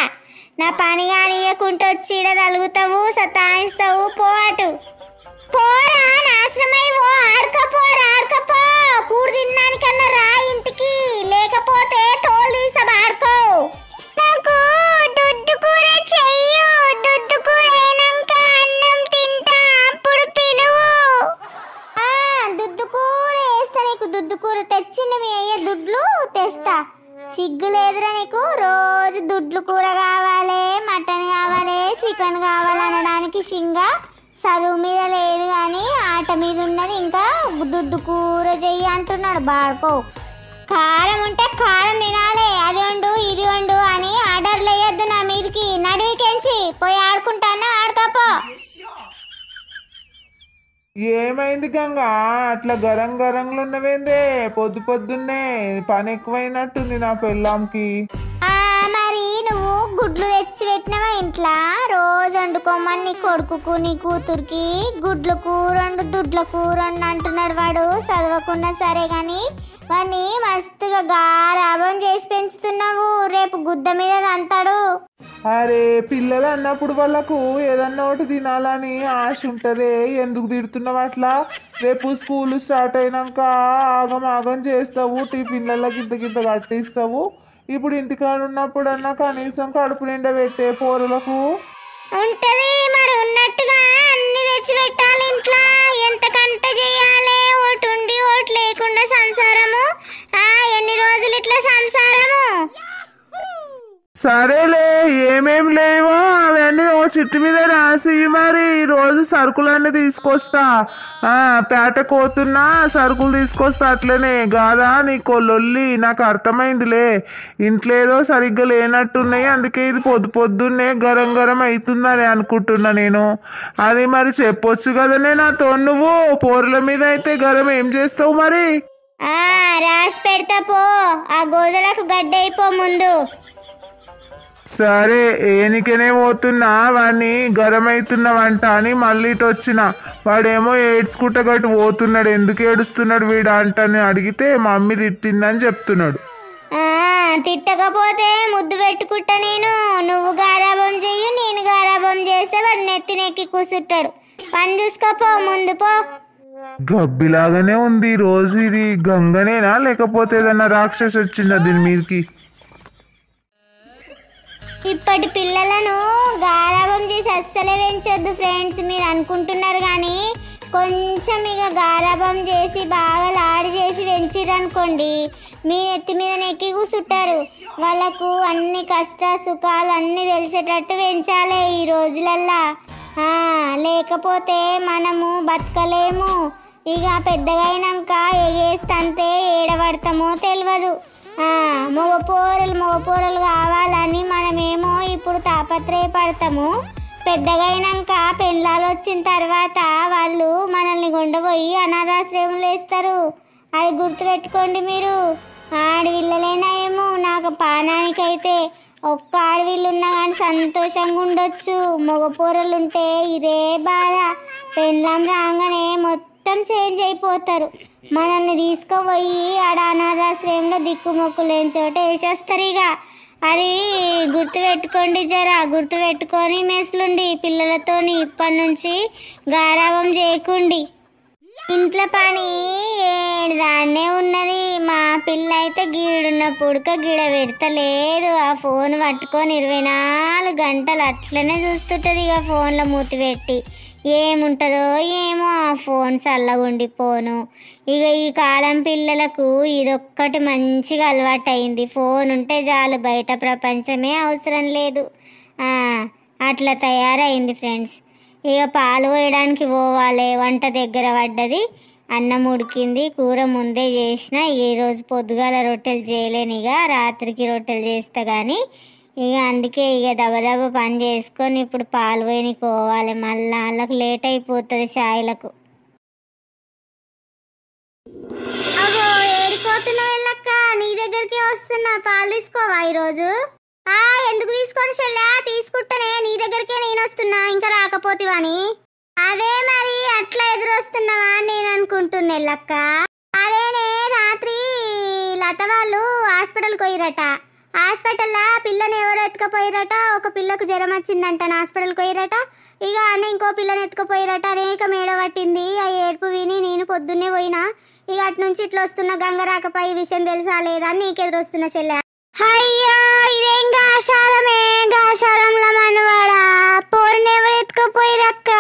నా పని కానియకుంటూ వచ్చి ఈడ తలుగుతావు సతాయిస్తావు పో అటు పోరా నాశనమై ఓ ఆడకపో కూడు తిన్నానికన్నా రా ఇంటికి లేకపోతే తోలు తీసబాడుకో నాకు దుడ్డు కూర చెయ్యు దుడ్డు కూర అయినాక అన్నం తింటా అప్పుడు పిలువు దుడ్డు కూర వేస్తా నీకు దుడ్డు కూర తెచ్చింది మీ అయ్య దుడ్లు తెస్తా సిగ్గు లేదురా నీకు రోజు దుడ్లు కూర కావాలి మటన్ కావాలి చికెన్ కావాలి అనడానికి షింగా చదువు మీద లేదు కానీ ఆట మీద ఉన్నది ఇంకా దుడ్డు కూర చెయ్యి అంటున్నాడు బాడుకో కారం ఉంటే కారం తినాలి అది వండు ఇది వండు అని ఆర్డర్లు వేయొద్దు నా మీదకి నడివికెంచి పోయి ఆడుకుంటాను ఆడకపో ఏమైంది గంగా అట్లా గరంలో ఉన్నవేందే పొద్దున్నే పని ఎక్కువైనట్టుంది నా పెళ్ళాంకి. మరి నువ్వు గుడ్లు తెచ్చి పెట్టినవా ఇంట్లో రోజు వండుకోమని నీ కొడుకుకు నీ కూతురికి గుడ్ల కూరండు దుడ్ల కూరండు అంటున్నాడు వాడు చదవకున్నా సరే గాని వాడిని మస్తుగా గారాబం చేసి పెంచుతున్నావు రేపు గుద్ద మీద అంటాడు. అరే పిల్లలు అన్నప్పుడు వాళ్ళకు ఏదన్నా ఒకటి తినాలని ఆశ ఉంటదే ఎందుకు తిడుతున్నావు అట్లా? రేపు స్కూల్ స్టార్ట్ అయినాక ఆగం చేస్తావు టిఫిన్లలో గింత కట్టిస్తావు. ఇప్పుడు ఇంటికాడ ఉన్నప్పుడన్నా కనీసం కడుపు నిండా పెట్టే పోరులకు ఉంటది మరి ఉన్నట్టుగా అన్ని తెచ్చి పెట్టాలి ఇంట్లో ఎంతకంత చేయాలి ఒకటి ఉండి ఒకటి లేకుండా సంసారము ఎన్ని రోజులు ఇట్లా సంసారము. సరేలే ఏమేం లేవో అవన్నీ ఓ చిట్టు మీద రాసి మరి రోజు సరుకులన్నీ తీసుకొస్తా. పేటకు పోతున్నా సరుకులు తీసుకొస్తా అట్లనే కాదా నీకో లొల్లి నాకు అర్థమైందిలే. ఇంట్లో ఏదో సరిగ్గా లేనట్టున్నాయి అందుకే ఇది పొద్దున్నే గరం అవుతుందని అనుకుంటున్నా నేను. అది మరి చెప్పొచ్చు కదనే నాతో నువ్వు పోరుల మీద అయితే గరం ఏం చేస్తావు మరి? రాసి పెడతా పో ఆ గోదలకు గడ్డ అయిపో ముందు. సరే ఏనికనే పోతున్నా వాడిని గరమైతున్నావంట అని మళ్ళీ ఇటు వచ్చిన వాడేమో ఏడ్చుకుంటా గట్టు పోతున్నాడు. ఎందుకు ఏడుస్తున్నాడు వీడు అంటని అడిగితే మమ్మీ తిట్టిందని చెప్తున్నాడు. తిట్టకపోతే ముద్దు పెట్టుకుంటా నేను. నువ్వు గారాబం చెయ్యి నేను గారాబం చేస్తే వాడు నెత్తినెక్కి కూసుంటాడు. పని చూసుకోపో ముందు పో. గబ్బిలాగానే ఉంది రోజు. ఇది గంగనేనా లేకపోతే ఏదన్నా రాక్షసి వచ్చిందా దీని మీదకి? ఇప్పటి పిల్లలను గారాబం చేసి అస్సలే పెంచొద్దు ఫ్రెండ్స్. మీరు అనుకుంటున్నారు కానీ కొంచెం ఇక గారాబం చేసి బాగా లాడి చేసి పెంచిరనుకోండి మీ నెత్తి మీద నెక్కి కూసుంటారు. వాళ్ళకు అన్ని కష్ట సుఖాలు అన్నీ తెలిసేటట్టు పెంచాలి ఈ రోజులల్లా. లేకపోతే మనము బతకలేము. ఇక పెద్దగా అయినాక ఎగేస్తంతే ఏడబడతామో తెలియదు. మగపోరలు కావాలని మనమేమో ఇప్పుడు తాపత్రయపడతాము. పెద్దగా అయినాక పెళ్ళాలు వచ్చిన తర్వాత వాళ్ళు మనల్ని గుండపోయి అనాథాశ్రయంలో వేస్తారు. అది గుర్తుపెట్టుకోండి మీరు. ఆడవిల్లలైనా ఏమో నాకు పానానికైతే ఒక్క ఆడవిల్లు ఉన్నా కానీ సంతోషంగా ఉండొచ్చు. మగపోరలు ఉంటే ఇదే బాధ. పెళ్ళాం రాగానే మొత్తం చేంజ్ అయిపోతారు. మనల్ని తీసుకుపోయి ఆడ అనాథాశ్రయంలో దిక్కుమొక్కు లేని చోట వేసేస్తారు. ఇక అది గుర్తుపెట్టుకోండి, గుర్తుపెట్టుకొని మెస్లుండి పిల్లలతోని. ఇప్పటి నుంచి గారాబం చేయకుండి. ఇంట్లో పని దాన్నే ఉన్నది. మా పిల్ల అయితే గీడున్న పుడక గిడ పెడతలేదు. ఆ ఫోన్ పట్టుకొని 24 గంటలు అట్లనే చూస్తుంటుంది. ఇక ఫోన్లో మూతి పెట్టి ఏముంటుందో ఏమో ఆ ఫోన్ చల్లగుండిపోను. ఇక ఈ కాలం పిల్లలకు ఇదొక్కటి మంచిగా అలవాటు అయింది. ఫోన్ ఉంటే చాలు బయట ప్రపంచమే అవసరం లేదు. అట్లా తయారైంది ఫ్రెండ్స్. ఇక పాలు పోయడానికి పోవాలి. వంట దగ్గర పడ్డది. అన్నం ఉడికింది, కూర ముందే చేసిన. ఈరోజు పొద్దుగాల రొట్టెలు చేయలేను. ఇక రాత్రికి రొట్టెలు చేస్తా కానీ ఇక అందుకే ఇక దబదబ పని చేసుకొని ఇప్పుడు పాలు పోయి పోవాలి. మళ్ళీ వాళ్ళకు లేట్ అయిపోతుంది ఛాయలకు. అగో ఏడిపోతున్నావు వెళ్ళక్క, నీ దగ్గరికి వస్తున్నా. పాలు తీసుకోవా ఈరోజు? ఎందుకు తీసుకొని చెల్లా? తీసుకుంటానే, నీ దగ్గరికే నేను వస్తున్నా. ఇంకా రాకపోతేవాని అదే మరి అట్లా ఎదురొస్తున్నావా అని నేను అనుకుంటున్నా లక్క. అదేనే రాత్రి లత వాళ్ళు హాస్పిటల్కి పోయిరట. హాస్పిటల్లో పిల్లని ఎవరు ఎత్తుకపోయిరట. ఒక పిల్లకు జ్వరం వచ్చిందంట, హాస్పిటల్కి పోయిరట. ఇక అన్న ఇంకో పిల్లని ఎత్తుకపోయిరట. అనేక మేడ పట్టింది. ఆ ఏడుపు విని నేను పొద్దున్నే పోయినా. ఇక అటు నుంచి ఇట్లా వస్తున్న గంగరాకపై విషయం తెలుసా లేదా అని నీకెదురొస్తున్న చెల్లె. అయ్యో ఇదేం గాషారమే, గాషారంలో మనవాడా పోరుని ఎవరు ఎత్తుకపోయిరక్క.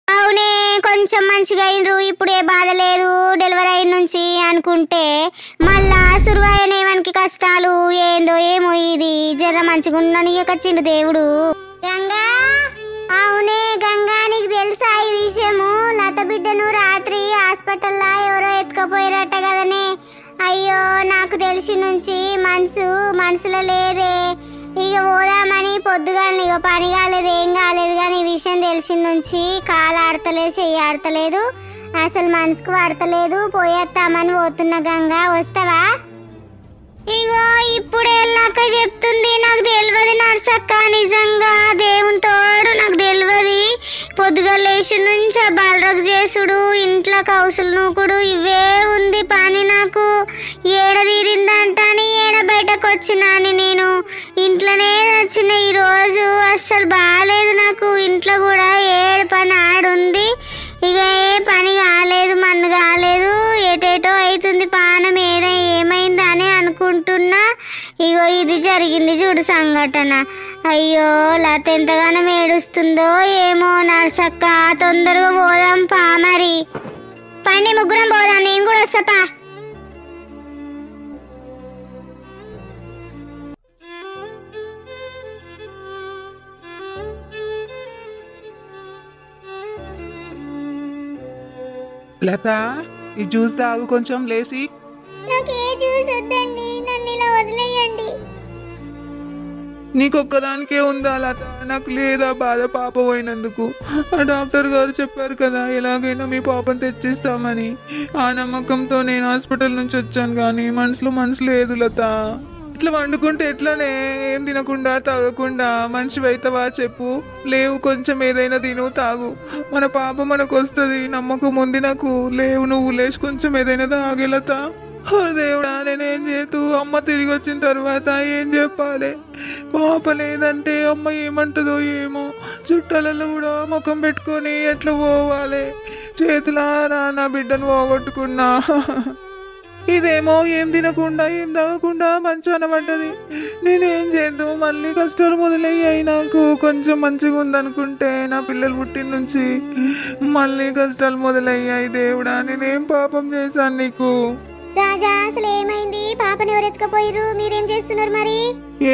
అవునే కొంచెం మంచిగా అయినరు, ఇప్పుడు ఏ బాధ లేదు డెలివరీ అయిన నుంచి అనుకుంటే మళ్ళా సురువాయనేవానికి కష్టాలు ఏందో ఏమో. ఇది జర మంచిగా ఉండనియకొచ్చిండు దేవుడు. గంగా, అవునే గంగా నీకు తెలుసా ఈ విషయము? లత బిడ్డను రాత్రి హాస్పిటల్లో ఎవరో ఎత్తుకపోయారట కదనే. అయ్యో నాకు తెలిసి నుంచి మనసులో లేదే. ఇక పోదామని పొద్దుగాలని ఇక పని కాలేదు ఏం కాలేదు, కానీ ఈ విషయం తెలిసిన నుంచి కాలు ఆడతలేదు, చెయ్యి ఆడతలేదు, అసలు మనసుకు పడతలేదు. పోయేస్తామని పోతున్న గంగా, వస్తావా? ఇగో ఇప్పుడే వెళ్ళాక చెప్తుంది. నాకు తెలియదు నర్సక్క, నిజంగా దేవుని తోడు నాకు తెలియదు. పొద్దుగా లేచి నుంచి ఆ బలరకు చేసుడు, ఇంట్లో కౌసులు నూకుడు ఇవే ఉంది పని. నాకు ఏడ తీరిందంటని ఏడ బయటకు వచ్చినాని నేను ఇంట్లోనే వచ్చిన. ఈరోజు అస్సలు బాగాలేదు నాకు. ఇంట్లో కూడా ఏడు పని ఆడుంది. ఇక ఏ పని కాలేదు, మన్ను కాలేదు, ఏటేటో అవుతుంది పానం. ఏమైందా అని అనుకుంటున్నా. ఇగో ఇది జరిగింది చూడు సంఘటన. అయ్యో లత ఎంతగానో ఏడుస్తుందో ఏమో. నర్సక్క తొందరగా పోదాం పా, మరి పండి ముగ్గురం పోదాం, నేను కూడా వస్తాపా. లత ఈ జ్యూస్ తాగు కొంచెం లేసి. నాకు ఏ జ్యూస్ వద్దండి, నన్ను ఇలా వదిలేయండి. నీకొక్కదానికే ఉందా లత? నాకు లేదా బాధ పాప పోయినందుకు? ఆ డాక్టర్ గారు చెప్పారు కదా ఎలాగైనా మీ పాపను తెచ్చిస్తామని. ఆ నమ్మకంతో నేను హాస్పిటల్ నుంచి వచ్చాను, కానీ మనసు లేదు లత. ఇట్లా వండుకుంటే ఎట్లానే? ఏం తినకుండా తాగకుండా మనిషివైతవా చెప్పు? లేవు, కొంచెం ఏదైనా తిను తాగు, మన పాప మనకు వస్తుంది. నమ్మకం ఉంది నాకు. లేవు, నువ్వు లేచి కొంచెం ఏదైనా తాగే లత. దేవుడా నేనేం చేతు? అమ్మ తిరిగి వచ్చిన తర్వాత ఏం చెప్పాలి? పాప లేదంటే అమ్మ ఏమంటుందో ఏమో. చుట్టాలలో కూడా ముఖం పెట్టుకొని ఎట్లా పోవాలి? చేతులా నా బిడ్డను పోగొట్టుకున్నా. ఇదేమో ఏం తినకుండా ఏం తాగకుండా మంచాన పడ్డది. నేనేం చేద్దాం? మళ్ళీ కష్టాలు మొదలయ్యాయి నాకు. కొంచెం మంచిగా ఉందనుకుంటే నా పిల్లలు పుట్టిన నుంచి మళ్ళీ కష్టాలు మొదలయ్యాయి. దేవుడా నేనేం పాపం చేశాను నీకు? రాజా అసలు ఏమైంది? పాపని ఎవరు ఎత్తుకపోయారు? మీరేం చేస్తున్నారు మరి?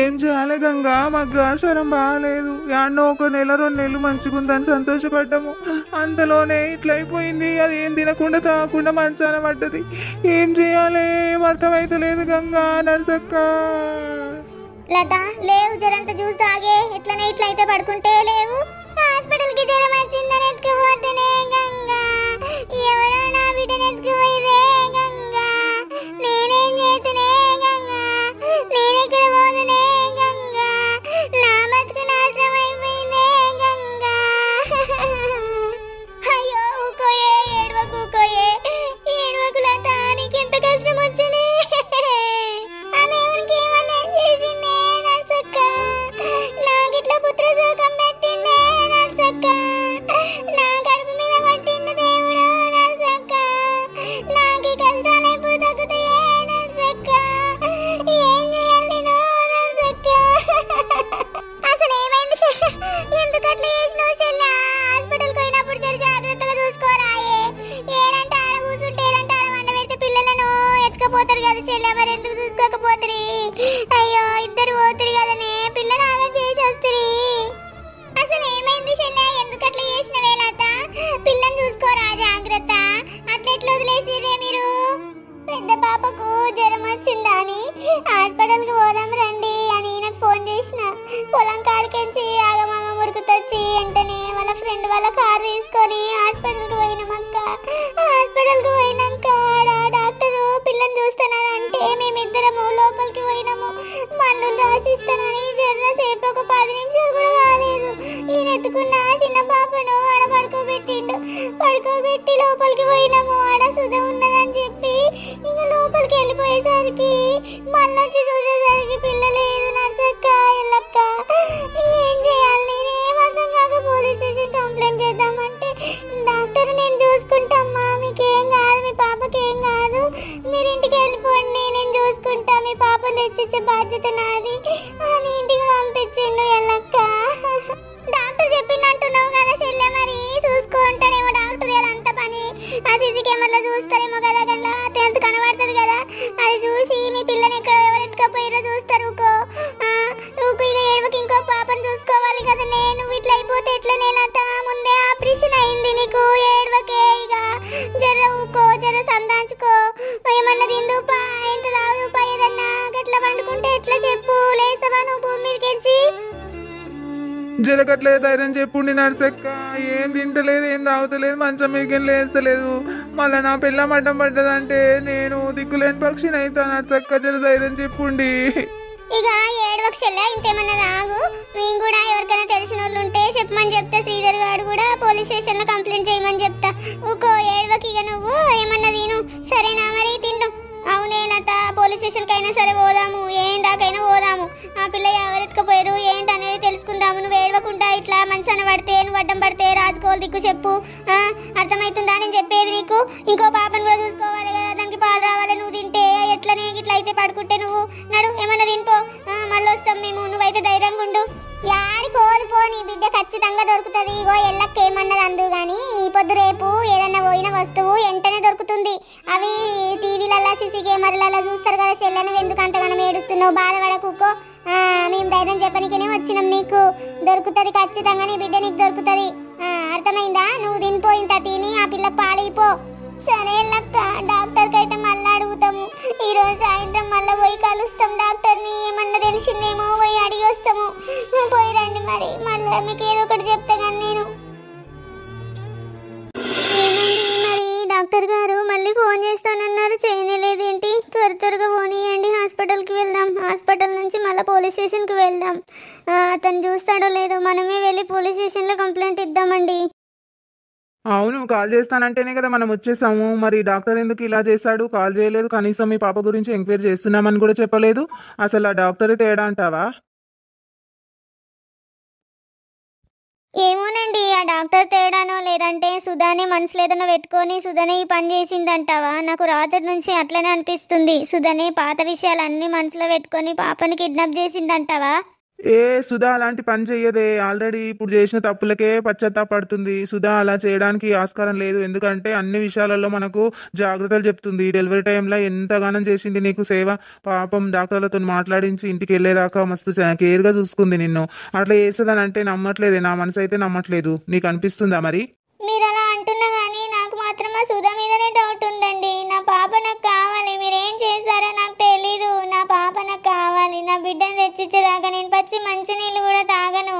ఏం చేయాలి గంగా, మాకు ఆచారం బాగాలేదు. యాన్నో ఒక నెల 2 నెలలు మంచిగుందని సంతోషపడ్డాము. అంతలోనే ఇట్లా అయిపోయింది. అది ఏం తినకుండా తాగకుండా మంచాన పడ్డది. ఏం చేయాలి? ఏం అర్థమైతలేదు గంగా. నర్సక్క లత లేవు, జరంత జ్యూస్ తాగే. ఎట్లనే ఇట్లయితే పడుకుంటే లేవు. హాస్పిటల్ కి జ్వరం వచ్చిందని ఎత్తుకుపోతేనే గంగా, ఎవరో నా బిడ్డను ఎత్తుకుపోయిరే గంగా. నేనేం చేతనే గంగా? నేనెక్కడ పోతనే గంగా? నా బతుకు నాశనం అయిపోయిందే గంగా. అయ్యో ఊకోయే, ఏడవకు ఊకోయే, ఏడవకు లత. నీకెంత కష్టం వచ్చనే? అనేవానికి ఏమన్నా చేసిందే నర్సక్క? నాకిట్లా పుత్రశోకం పెట్టిందే నర్సక్క. నా కడుపు మీద పట్టిండు దేవుడు నర్సక్క. నాకి కష్టాలు ఎప్పుడు తగ్గుతాయే నర్సక్క? ఏం చేయాలి నేను నర్సక్క? అసలు ఏమైంది? ఎందుకు అట్లా చేసినావు చెల్లా? హాస్పిటల్కి పోయినప్పుడు జర జాగ్రత్తగా చూసుకోరాయే. ఏడంటే ఆడ కూర్చుంటే ఏడంటే ఆడ వంట పెడితే పిల్లలను ఎత్తుకపోతారు కదా చెల్లె. మరి ఎందుకు చూసుకోకపోతుంది? అయ్యో ఇద్దరు పోతురు కదనే, పిల్లని ఆగం చేసి వస్తుంది. అసలు ఏమైంది చెల్లె? ఎందుకు అట్లా చేసినవే లత? పిల్లని చూసుకోరా జాగ్రత్త. అట్లా ఎట్లా వదిలేసిరే మీరు? పెద్ద పాపకు జ్వరం వచ్చిందా అని హాస్పిటల్కి పోదాం రండి అని నాకు ఫోన్ చేసిన. పొలం కాడికెంచి ఆగమాగం ఉరుకుతొచ్చి వెంటనే వాళ్ళ ఫ్రెండ్ వాళ్ళ కారు తీసుకొని హాస్పిటల్కి పోయినామక్క. హాస్పిటల్కి పోయినాక డాక్టరు పిల్లని చూస్తానంటే మేమిద్దరము లోపలికి పోయినాము. మందులు రాసిస్తానని జర్ర సేపు ఒక 10 నిమిషాలు కూడా కాలేదు. ఈయన ఎత్తుకున్న చిన్న పాపను ఆడ పడుకోబెట్టి లోపలికి పోయినాము, ఆడ సుధ ఉన్నదని చెప్పి ఇంకా లోపలికి వెళ్ళిపోయేసరికి మళ్ళీ వచ్చి చూసేసరికి పిల్ల లేదు. నర్సక్క ఎల్లక్క ఏం చేయాలి, నేనేం అర్థం కాక పోలీస్ స్టేషన్ కంప్లైంట్ చేద్దామంటే డాక్టర్ నేను చూసుకుంటామ్మా, మీకేం కాదు, మీ పాపకి ఏం కాదు, మీరు ఇంటికి వెళ్ళిపోండి, నేను చూసుకుంటా, మీ పాపను తెచ్చిచ్చే బాధ్యత నాది అని ఇంటికి పంపించిండు ఎల్లక్క. డాక్టర్ చెప్పిందంటున్నావు కదా చెల్లె, మరి చూసుకుంటాడేమో డాక్టర్ గారు, అంత పని ఆ సీసీ కెమెరాలో చూస్తారేమో కదా, గల్లా టెన్త్ కనబడుతుంది కదా, అది చూసి మీ పిల్లని ఎక్కడ ఎవరు ఎత్తుకపోయారో చూస్తారు. ఊకో ఇక ఏడువకి ఇంకో పాపను చూసుకోవాలి కదా, నేను ఇట్లా అయిపోతే ఎట్లా, నేనంతా ముందే ఆపరేషన్ అయింది, నీకు ఏడువకే ఇక జర ఊకో, జర సందాంచుకో, ఏమన్నా తిందుపా, ఇంత తాగుపా, ఏదన్నా గట్లా పండుకుంటే ఎట్లా చెప్పు, లేస్తావా నువ్వు భూమి మీదకి? జరగట్లేదు ధైర్యం చెప్పుండి నర్సక్క, ఏం తింటలేదు, ఏం తాగుతలేదు, మంచం మీకేం లేస్తలేదు, మళ్ళీ నా పిల్ల మడ్డం పడ్డదంటే నేను దిక్కులేని పక్షిని అవుతా నర్సక్క, జర ధైర్యం చెప్పుండి. ఇక ఏడవకు చెల్లె, ఇంతేమన్నా రాగు, మేము కూడా ఎవరికైనా తెలిసిన వాళ్ళు ఉంటే చెప్పమని చెప్తా, శ్రీధర్ గారు కూడా పోలీస్ స్టేషన్లో కంప్లైంట్ చేయమని చెప్తా. ఊకో ఏడవకి, ఇక నువ్వు ఏమన్నా తిను, సరేనా? మరి తిండు. అవునేనత, పోలీస్ స్టేషన్కి అయినా సరే పోదాము, ఏం దాకైనా పోదాము, ఆ పిల్ల ఎవరెత్తుకపోయారు ఏంటి అనేది తెలుసుకుందాము. నువ్వు ఏడవకుండా ఇట్లా మంచాన పడితే, నువ్వు అడ్డం పడితే రాజుకోవాలి, దిక్కు చెప్పు, అర్థమవుతుందా నేను చెప్పేది నీకు? ఇంకో పాపను కూడా చూసుకోవాలి కదా, దానికి పాలు రావాలి, నువ్వు తింటే ఎట్లనే ఇట్లా అయితే పడుకుంటే నువ్వు నడు, ఏమన్నా తినిపో, మళ్ళీ వస్తాం మేము, నువ్వైతే ధైర్యంగా ఉండు. యాడి కోల్పో, నీ బిడ్డ ఖచ్చితంగా దొరుకుతుంది. ఇగో ఎల్లక్క ఏమన్నది అందు కానీ ఈ పొద్దు రేపు ఏదన్నా పోయిన వస్తువు వెంటనే దొరుకుతుంది. అవి టీవీలలో సీసీ కెమెరాలలో చూస్తారు కదా చెల్లెను, ఎందుకంటే మనం ఏడుస్తున్నావు, బాధపడకుకో, మేము ధైర్యం చెప్పనికనే వచ్చినాం, నీకు దొరుకుతుంది ఖచ్చితంగా, నీ బిడ్డ నీకు దొరుకుతుంది, అర్థమైందా? నువ్వు తినిపోయింత తిని ఆ పిల్లకు పాలైపో. సరే లక్క, డాక్టర్కి అయితే మళ్ళీ అడుగుతాము, ఈరోజు సాయంత్రం మళ్ళీ పోయి కలుస్తాం డాక్టర్ని, ఏమన్నా తెలిసిందేమో పోయి అడిగి వస్తాము. పోయి రండి మరి, మళ్ళీ మీకు ఏదో ఒకటి చెప్తా కానీ నేను. మరి డాక్టర్ గారు మళ్ళీ ఫోన్ చేస్తానన్నారు, చేయలేదు ఏంటి? త్వరగా పోనీయండి, హాస్పిటల్కి వెళ్దాం, హాస్పిటల్ నుంచి మళ్ళీ పోలీస్ స్టేషన్కి వెళ్దాం. అతను చూస్తాడో లేదో, మనమే వెళ్ళి పోలీస్ స్టేషన్లో కంప్లైంట్ ఇద్దామండి. అవును, కాల్ చేస్తానంటేనే కదా మనం వచ్చేసాము, మరి డాక్టర్ ఎందుకు ఇలా చేశాడు? కాల్ చేయలేదు, కనీసం మీ పాప గురించి ఎంక్వైరీ చేస్తున్నామని కూడా చెప్పలేదు. అసలు ఆ డాక్టరే తేడా అంటావా? ఏమోనండి, ఆ డాక్టర్ తేడానో లేదంటే సుధానే మనసులో ఏదైనా పెట్టుకొని సుధానే ఈ పని చేసిందంటావా? నాకు రాత్రి నుంచి అట్లనే అనిపిస్తుంది, సుధానే పాత విషయాలన్నీ మనసులో పెట్టుకొని పాపని కిడ్నాప్ చేసిందంటావా? సుధా అలాంటి పని చెయ్యదే, ఆల్రెడీ ఇప్పుడు చేసిన తప్పులకే పశ్చాత్తాపడుతుంది. సుధా అలా చేయడానికి ఆస్కారం లేదు, ఎందుకంటే అన్ని విషయాలలో మనకు జాగ్రత్తలు చెప్తుంది. డెలివరీ టైంలో ఎంతగానం చేసింది నీకు సేవ, పాపం డాక్టర్లతో మాట్లాడించి ఇంటికి వెళ్ళేదాకా మస్తు కేర్గా చూసుకుంది నిన్ను. అట్లా చేస్తుందని అంటే నమ్మట్లేదే, నా మనసు అయితే నమ్మట్లేదు. నీకు అనిపిస్తుందా మరి? మీరు అలా అంటున్నా కానీ నాకు మాత్రం ఆ సుధా మీదనే డౌట్ ఉందండి. నా పాప నాకు కావాలి, మీరేం చేశారో నాకు తెలీదు, నా పాప నాకు కావాలి, నా బిడ్డను తెచ్చిచ్చేదాకా నేను పచ్చి మంచినీళ్ళు కూడా తాగను.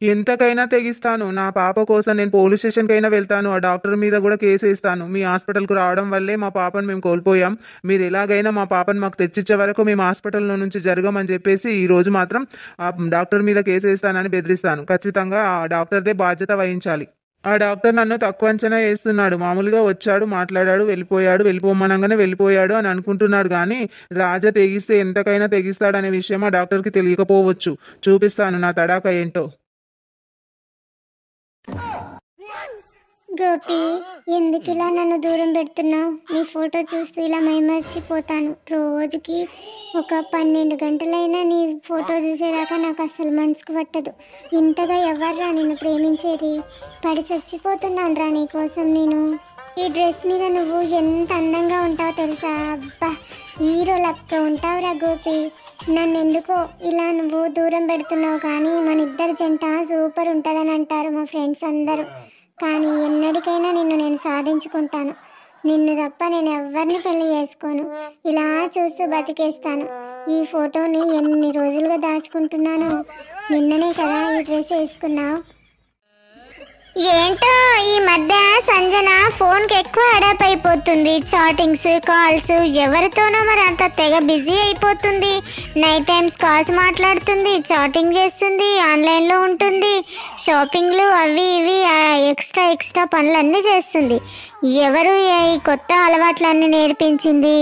ఎంతకైనా తెగిస్తాను, నా పాప కోసం నేను పోలీస్ స్టేషన్కి అయినా వెళ్తాను, ఆ డాక్టర్ మీద కూడా కేసు వేస్తాను. మీ హాస్పిటల్కు రావడం వల్లే మా పాపను మేము కోల్పోయాం, మీరు ఎలాగైనా మా పాపను మాకు తెచ్చిచ్చే వరకు మేము హాస్పిటల్లో నుంచి జరగమని చెప్పేసి ఈ రోజు మాత్రం ఆ డాక్టర్ మీద కేసు వేస్తానని బెదిరిస్తాను. ఖచ్చితంగా ఆ డాక్టర్దే బాధ్యత వహించాలి. ఆ డాక్టర్ నన్ను తక్కువ అంచనా వేస్తున్నాడు. మామూలుగా వచ్చాడు, మాట్లాడాడు, వెళ్ళిపోమనగానే వెళ్ళిపోయాడు అని అనుకుంటున్నాడు, కానీ రాజా తెగిస్తే ఎంతకైనా తెగిస్తాడనే విషయం ఆ డాక్టర్కి తెలియకపోవచ్చు. చూపిస్తాను నా తడాక ఏంటో. గోపి, ఎందుకు ఇలా నన్ను దూరం పెడుతున్నావు? నీ ఫోటో చూస్తూ ఇలా మైమర్చిపోతాను. రోజుకి ఒక 12 గంటలైనా నీ ఫోటో చూసేదాకా నాకు అసలు మనసుకు పట్టదు. ఇంతగా ఎవర్రా నిన్ను ప్రేమించేది? పడి చచ్చిపోతున్నాను రా నీ కోసం నేను. ఈ డ్రెస్ మీద నువ్వు ఎంత అందంగా ఉంటావో తెలుసా? అబ్బా, హీరో లెక్క ఉంటావురా గోపి. నన్ను ఎందుకో ఇలా నువ్వు దూరం పెడుతున్నావు, కానీ మన ఇద్దరి జంట సూపర్ ఉంటుందని అంటారు మా ఫ్రెండ్స్ అందరూ. కానీ ఎన్నటికైనా నిన్ను నేను సాధించుకుంటాను. నిన్ను తప్ప నేను ఎవరిని పెళ్లి చేసుకోను. ఇలా చూస్తూ బతికేస్తాను. ఈ ఫోటోని ఎన్ని రోజులుగా దాచుకుంటున్నాను. నిన్ననే కదా ఈ డ్రెస్ వేసుకున్నావు. ఏంటో ఈ మధ్య సంజయ్ సంజన ఫోన్కి ఎక్కువ అడాప్ అయిపోతుంది. చాటింగ్స్, కాల్స్, ఎవరితోనో మరి అంత తెగ బిజీ అయిపోతుంది. నైట్ టైమ్స్ కాల్స్ మాట్లాడుతుంది, చాటింగ్ చేస్తుంది, ఆన్లైన్లో ఉంటుంది, షాపింగ్లు అవి ఇవి ఎక్స్ట్రా పనులన్నీ చేస్తుంది. ఎవరు ఈ కొత్త అలవాట్లన్నీ నేర్పించింది?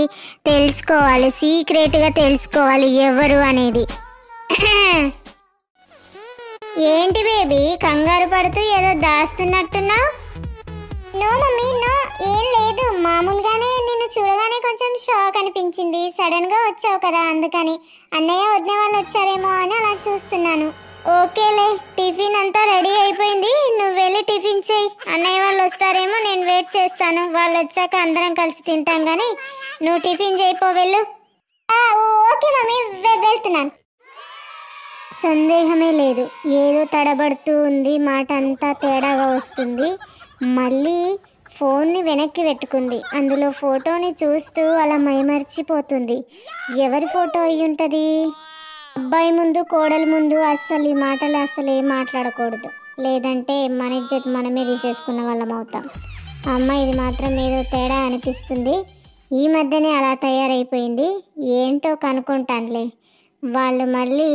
తెలుసుకోవాలి, సీక్రెట్గా తెలుసుకోవాలి ఎవరు అనేది. ఏంటి బేబీ కంగారు పడుతూ ఏదో దాస్తున్నట్టున్నావు? నో మమ్మీ నో, ఏం లేదు, మామూలుగానే నిన్ను చూడగానే కొంచెం షాక్ అనిపించింది. సడన్ గా వచ్చావు కదా అందుకని. అన్నయ్య వదిన వాళ్ళు వచ్చారేమో అని అలా చూస్తున్నాను. ఓకేలే, టిఫిన్ అంతా రెడీ అయిపోయింది, నువ్వు వెళ్ళి టిఫిన్ చేయి. అన్నయ్య వాళ్ళు వస్తారేమో, నేను వెయిట్ చేస్తాను. వాళ్ళు వచ్చాక అందరం కలిసి తింటాం కానీ నువ్వు టిఫిన్ చేయిపో, వెళ్ళు. ఓకే మమ్మీ, వెళ్తున్నాను. సందేహమే లేదు, ఏదో తడబడుతూ ఉంది, మాట అంతా తేడాగా వస్తుంది. మళ్ళీ ఫోన్ని వెనక్కి పెట్టుకుంది. అందులో ఫోటోని చూస్తూ అలా మైమర్చిపోతుంది. ఎవరి ఫోటో అయి ఉంటుంది? అబ్బాయి ముందు, కోడలి ముందు అస్సలు ఈ మాటలు అసలు ఏం మాట్లాడకూడదు, లేదంటే మన ఇజ్జత్ మనమే తీసేసుకున్న వాళ్ళం అవుతాం. అమ్మ ఇది మాత్రం ఏదో తేడా అనిపిస్తుంది. ఈ మధ్యనే అలా తయారైపోయింది. ఏంటో కనుక్కుంటానులే. వాళ్ళు మళ్ళీ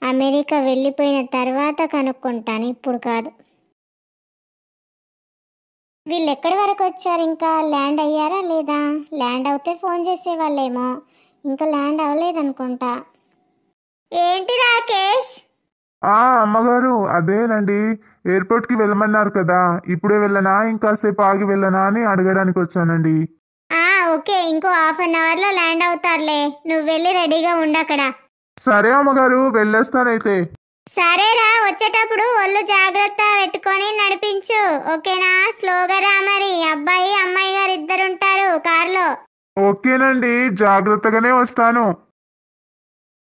అమెరికా వెళ్ళిపోయిన తర్వాత కనుక్కుంటాను, ఇప్పుడు కాదు. వీళ్ళు ఎక్కడి వరకు వచ్చారు? ఇంకా ల్యాండ్ అయ్యారా లేదా? ల్యాండ్ అవుతే ఫోన్ చేసేవాళ్ళేమో, ఇంకా ల్యాండ్ అవ్వలేదనుకుంటా. ఏంటి రాకేష్? అమ్మగారు అదేనండి, ఎయిర్పోర్ట్ కి వెళ్ళమన్నారు కదా, ఇప్పుడే వెళ్ళనా ఇంకాసేపు ఆగి వెళ్ళనా అని అడగడానికి వచ్చానండి. ఓకే, ఇంకో హాఫ్ అన్ అవర్ లో ల్యాండ్ అవుతారులే, నువ్వు వెళ్ళి రెడీగా ఉండు అక్కడ. సరే అమ్మగారు, వెళ్ళేస్తానైతే. సరేరా, వచ్చేటప్పుడు ఒళ్ళు జాగ్రత్త పెట్టుకొని నడిపించు, ఓకేనా? స్లోగా రా మరి, అబ్బాయి అమ్మాయి గారు ఇద్దరుంటారు కార్లో. ఓకేనండి, జాగ్రత్తగానే వస్తాను.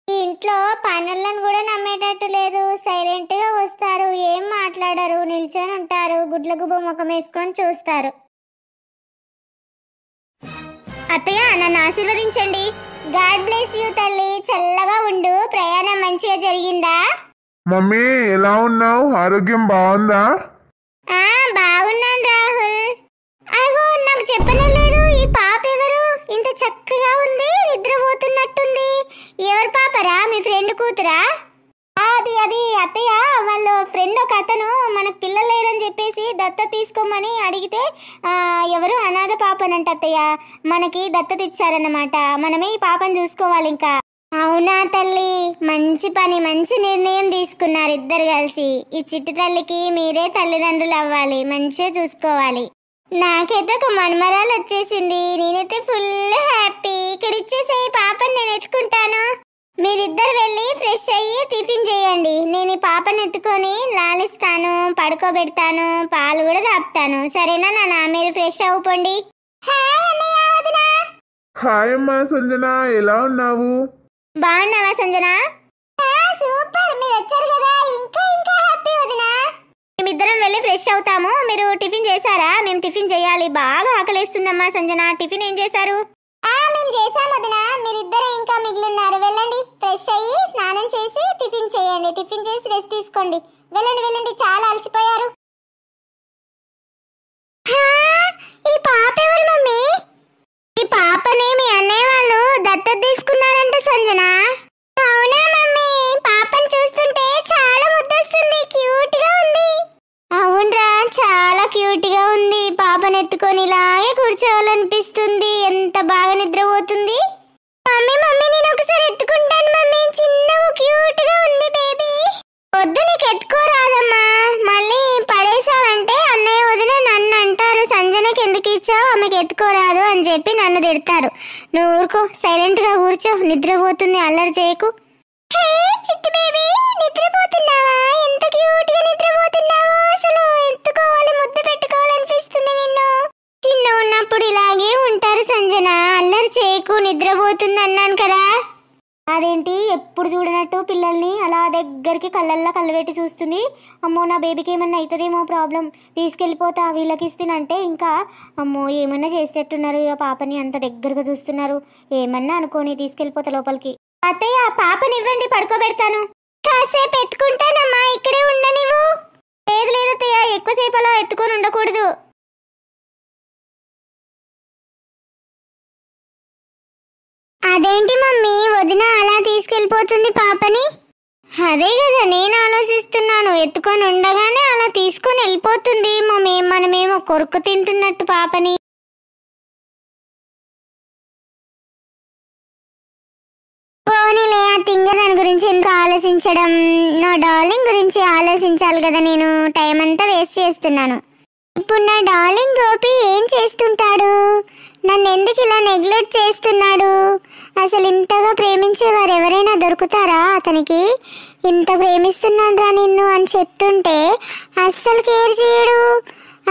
ఈ ఇంట్లో పనులను కూడా నమ్మేటట్టు లేదు, సైలెంట్ గా వస్తారు, ఏం మాట్లాడరు, నిల్చొని ఉంటారు, గుడ్ల గుబ్బ ముఖం వేసుకొని చూస్తారు. అత్తయ్య నన్ను ఆశీర్వదించండి. గాడ్ బ్లెస్ యూ తల్లి, చల్లగా ఉండు. ప్రయాణం మంచిగా జరిగిందా? మమ్మీ ఎలా ఉన్నావు? ఆరోగ్యం బాగుందా? బాగున్నాను రాహుల్. అగో నాకు చెప్పలేదు, ఈ పాప ఎవరు? ఇంత చక్కగా ఉంది, నిద్రపోతున్నట్టుంది. ఎవరు పాపరా? మీ ఫ్రెండ్ కూతురా? అది అత్తయ్య వాళ్ళ ఫ్రెండ్ ఒక అతను మనకు పిల్లలు లేరని చెప్పేసి దత్త తీసుకోమని అడిగితే ఎవరు అనాథ పాపనంట అత్తయ్య, మనకి దత్తత ఇచ్చారన్నమాట. మనమే ఈ పాపను చూసుకోవాలి ఇంకా. అవునా తల్లి, మంచి పని, మంచి నిర్ణయం తీసుకున్నారు ఇద్దరు కలిసి. ఈ చిట్టి తల్లికి మీరే తల్లిదండ్రులు అవ్వాలి, మంచిగా చూసుకోవాలి. నాకైతే ఒక మన్మరాలు వచ్చేసింది, నేనైతే ఫుల్ హ్యాపీ. ఇక్కడ ఇచ్చేసే పాపని నేను ఎత్తుకుంటాను. మీరిద్దరు వెళ్ళి ఫ్రెష్ అయ్యి టిఫిన్ చేయండి, నేను ఈ పాపని ఎత్తుకొని లాలిస్తాను, పడుకోబెడతాను, పాలు కూడా తాపుతాను. సరేనా నాన్న? మీరు ఫ్రెష్ అవ్వండి. హాయ్ అమ్మా సంజన, ఎలా ఉన్నావు? బాగున్నావా సంజన? సూపర్, మీరు వచ్చారు కదా, ఇంకా ఇంకా హ్యాపీ వదినా. మేమిద్దరం వెళ్ళి ఫ్రెష్ అవుతాము. మీరు టిఫిన్ చేశారా? మేము టిఫిన్ చేయాలి, బాగా ఆకలిస్తుందమ్మా. సంజన టిఫిన్ ఏం చేశారు? మేము చేసాం వదినా, మీరిద్దరే ఇంకా మిగిలిన్నారు. వెళ్ళండి, ఫ్రెష్ అయ్యి స్నానం చేసి టిఫిన్ చేయండి. టిఫిన్ చేసి రెస్ట్ తీసుకోండి. వెళ్ళండి, చాలా అలసిపోయారు. ఈ పాప ఎవరు మమ్మీ? ఈ పాపని మీ అన్నయ్య వాళ్ళు దత్తత తీసుకున్నారంట సంజన. అవునా మమ్మీ? పాపని చూస్తుంటే చాలా ముద్దొస్తుంది, క్యూట్ గా ఉంది. అవునరా, చాలా క్యూట్ గా ఉంది. పాపను ఎత్తుకొని ఇలాగే కూర్చోవాలనిపిస్తుంది, ఎంత బాగా నిద్రపోతుంది. మమ్మీ నేను ఒకసారి ఎత్తుకుంటాను మమ్మీ, చిన్నగా క్యూట్ గా ఉంది బేబీ. వద్దు, నీకు ఎత్తుకోరాదమ్మా, మళ్ళీ పడేసావంటే అన్నయ్య వదిన నన్ను అంటారు, సంజనకి ఎందుకు ఇచ్చావు, ఆమెకి ఎత్తుకోరాదు అని చెప్పి నన్ను తిడతారు. నువ్వు ఊరుకో, సైలెంట్ గా కూర్చో, నిద్రపోతుంది, అల్లరి చేయకు. చిట్టి బేబీ, నిద్రపోతున్నావా? ఎంత క్యూట్ గా నిద్రపోతున్నావో, అసలు ఎత్తుకోవాలి, ముద్దు పెట్టుకోవాలనిపిస్తుంది నిన్ను. చిన్న ఉన్నప్పుడు ఇలాగే ఉంటారు సంజన, అల్లరి చేయకు, నిద్రపోతుంది అన్నాను కదా. అదేంటి ఎప్పుడు చూడనట్టు పిల్లల్ని అలా దగ్గరికి కళ్ళల్లో కళ్ళు పెట్టి చూస్తుంది. అమ్మో నా బేబీకి ఏమన్నా అవుతుందేమో ప్రాబ్లం, తీసుకెళ్ళిపోతా వీళ్ళకి ఇస్తేనంటే ఇంకా అమ్మో ఏమన్నా చేసేటట్టున్నారు. ఇక పాపని అంత దగ్గరగా చూస్తున్నారు, ఏమన్నా అనుకోని తీసుకెళ్ళిపోతా లోపలికి. అత్తయ్య పాపని ఇవ్వండి, పడుకోబెడతాను. కాసేపు ఎత్తుకుంటానమ్మా, ఇక్కడే ఉండనివ్వు. లేదు అత్తయ్య, ఎక్కువసేపు అలా ఎత్తుకొని ఉండకూడదు. అదేంటి మమ్మీ వదిన అలా తీసుకెళ్ళిపోతుంది పాపని? అదే కదా నేను ఆలోచిస్తున్నాను, ఎత్తుకొని ఉండగానే అలా తీసుకొని వెళ్ళిపోతుంది. మనమేమో కొరుకు తింటున్నట్టు పాపని. పోనీలే, ఆ తింగ దాని గురించి ఎంత ఆలోచించడం, నా డార్లింగ్ గురించి ఆలోచించాలి కదా. నేను టైం అంతా వేస్ట్ చేస్తున్నాను. ఇప్పుడు నా డార్లింగ్ గోపి ఏం చేస్తుంటాడు? నన్ను ఎందుకు ఇలా నెగ్లెక్ట్ చేస్తున్నాడు? అసలు ఇంతగా ప్రేమించేవారు ఎవరైనా దొరుకుతారా అతనికి? ఇంత ప్రేమిస్తున్నాను నిన్ను అని చెప్తుంటే అస్సలు కేర్ చేయడు.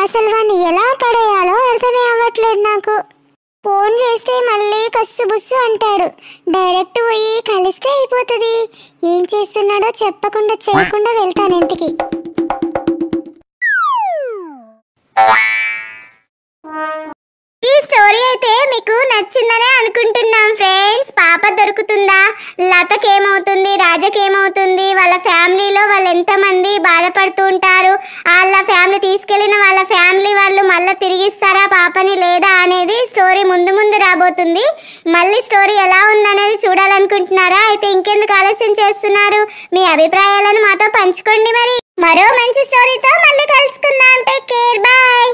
అసలు వాడిని ఎలా పడేయాలో అర్థమే అవ్వట్లేదు నాకు. ఫోన్ చేస్తే మళ్ళీ కస్సు బుస్సు అంటాడు. డైరెక్ట్ పోయి కలిస్తే అయిపోతుంది. ఏం చేస్తున్నాడో చెప్పకుండా చేయకుండా వెళ్తాను ఇంటికి. ఈ స్టోరీ అయితే మీకు నచ్చిందనే అనుకుంటున్నాం ఫ్రెండ్స్. పాప దొరుకుతుందా? లతకేమవుతుంది? రాజకేమవుతుంది? వాళ్ళ ఫ్యామిలీలో వాళ్ళు ఎంతమంది బాధపడుతూ ఉంటారు? వాళ్ళ ఫ్యామిలీ తీసుకెళ్లిన వాళ్ళ ఫ్యామిలీ వాళ్ళు మళ్ళీ తిరిగిస్తారా పాపని లేదా అనేది స్టోరీ ముందు ముందు రాబోతుంది. మళ్ళీ స్టోరీ ఎలా ఉందనేది చూడాలనుకుంటున్నారా? అయితే ఇంకెందుకు ఆలస్యం చేస్తున్నారు? మీ అభిప్రాయాలను మాతో పంచుకోండి. మరి మరో మంచి స్టోరీతో మళ్ళీ కలుసుకుందాం. Take care, bye.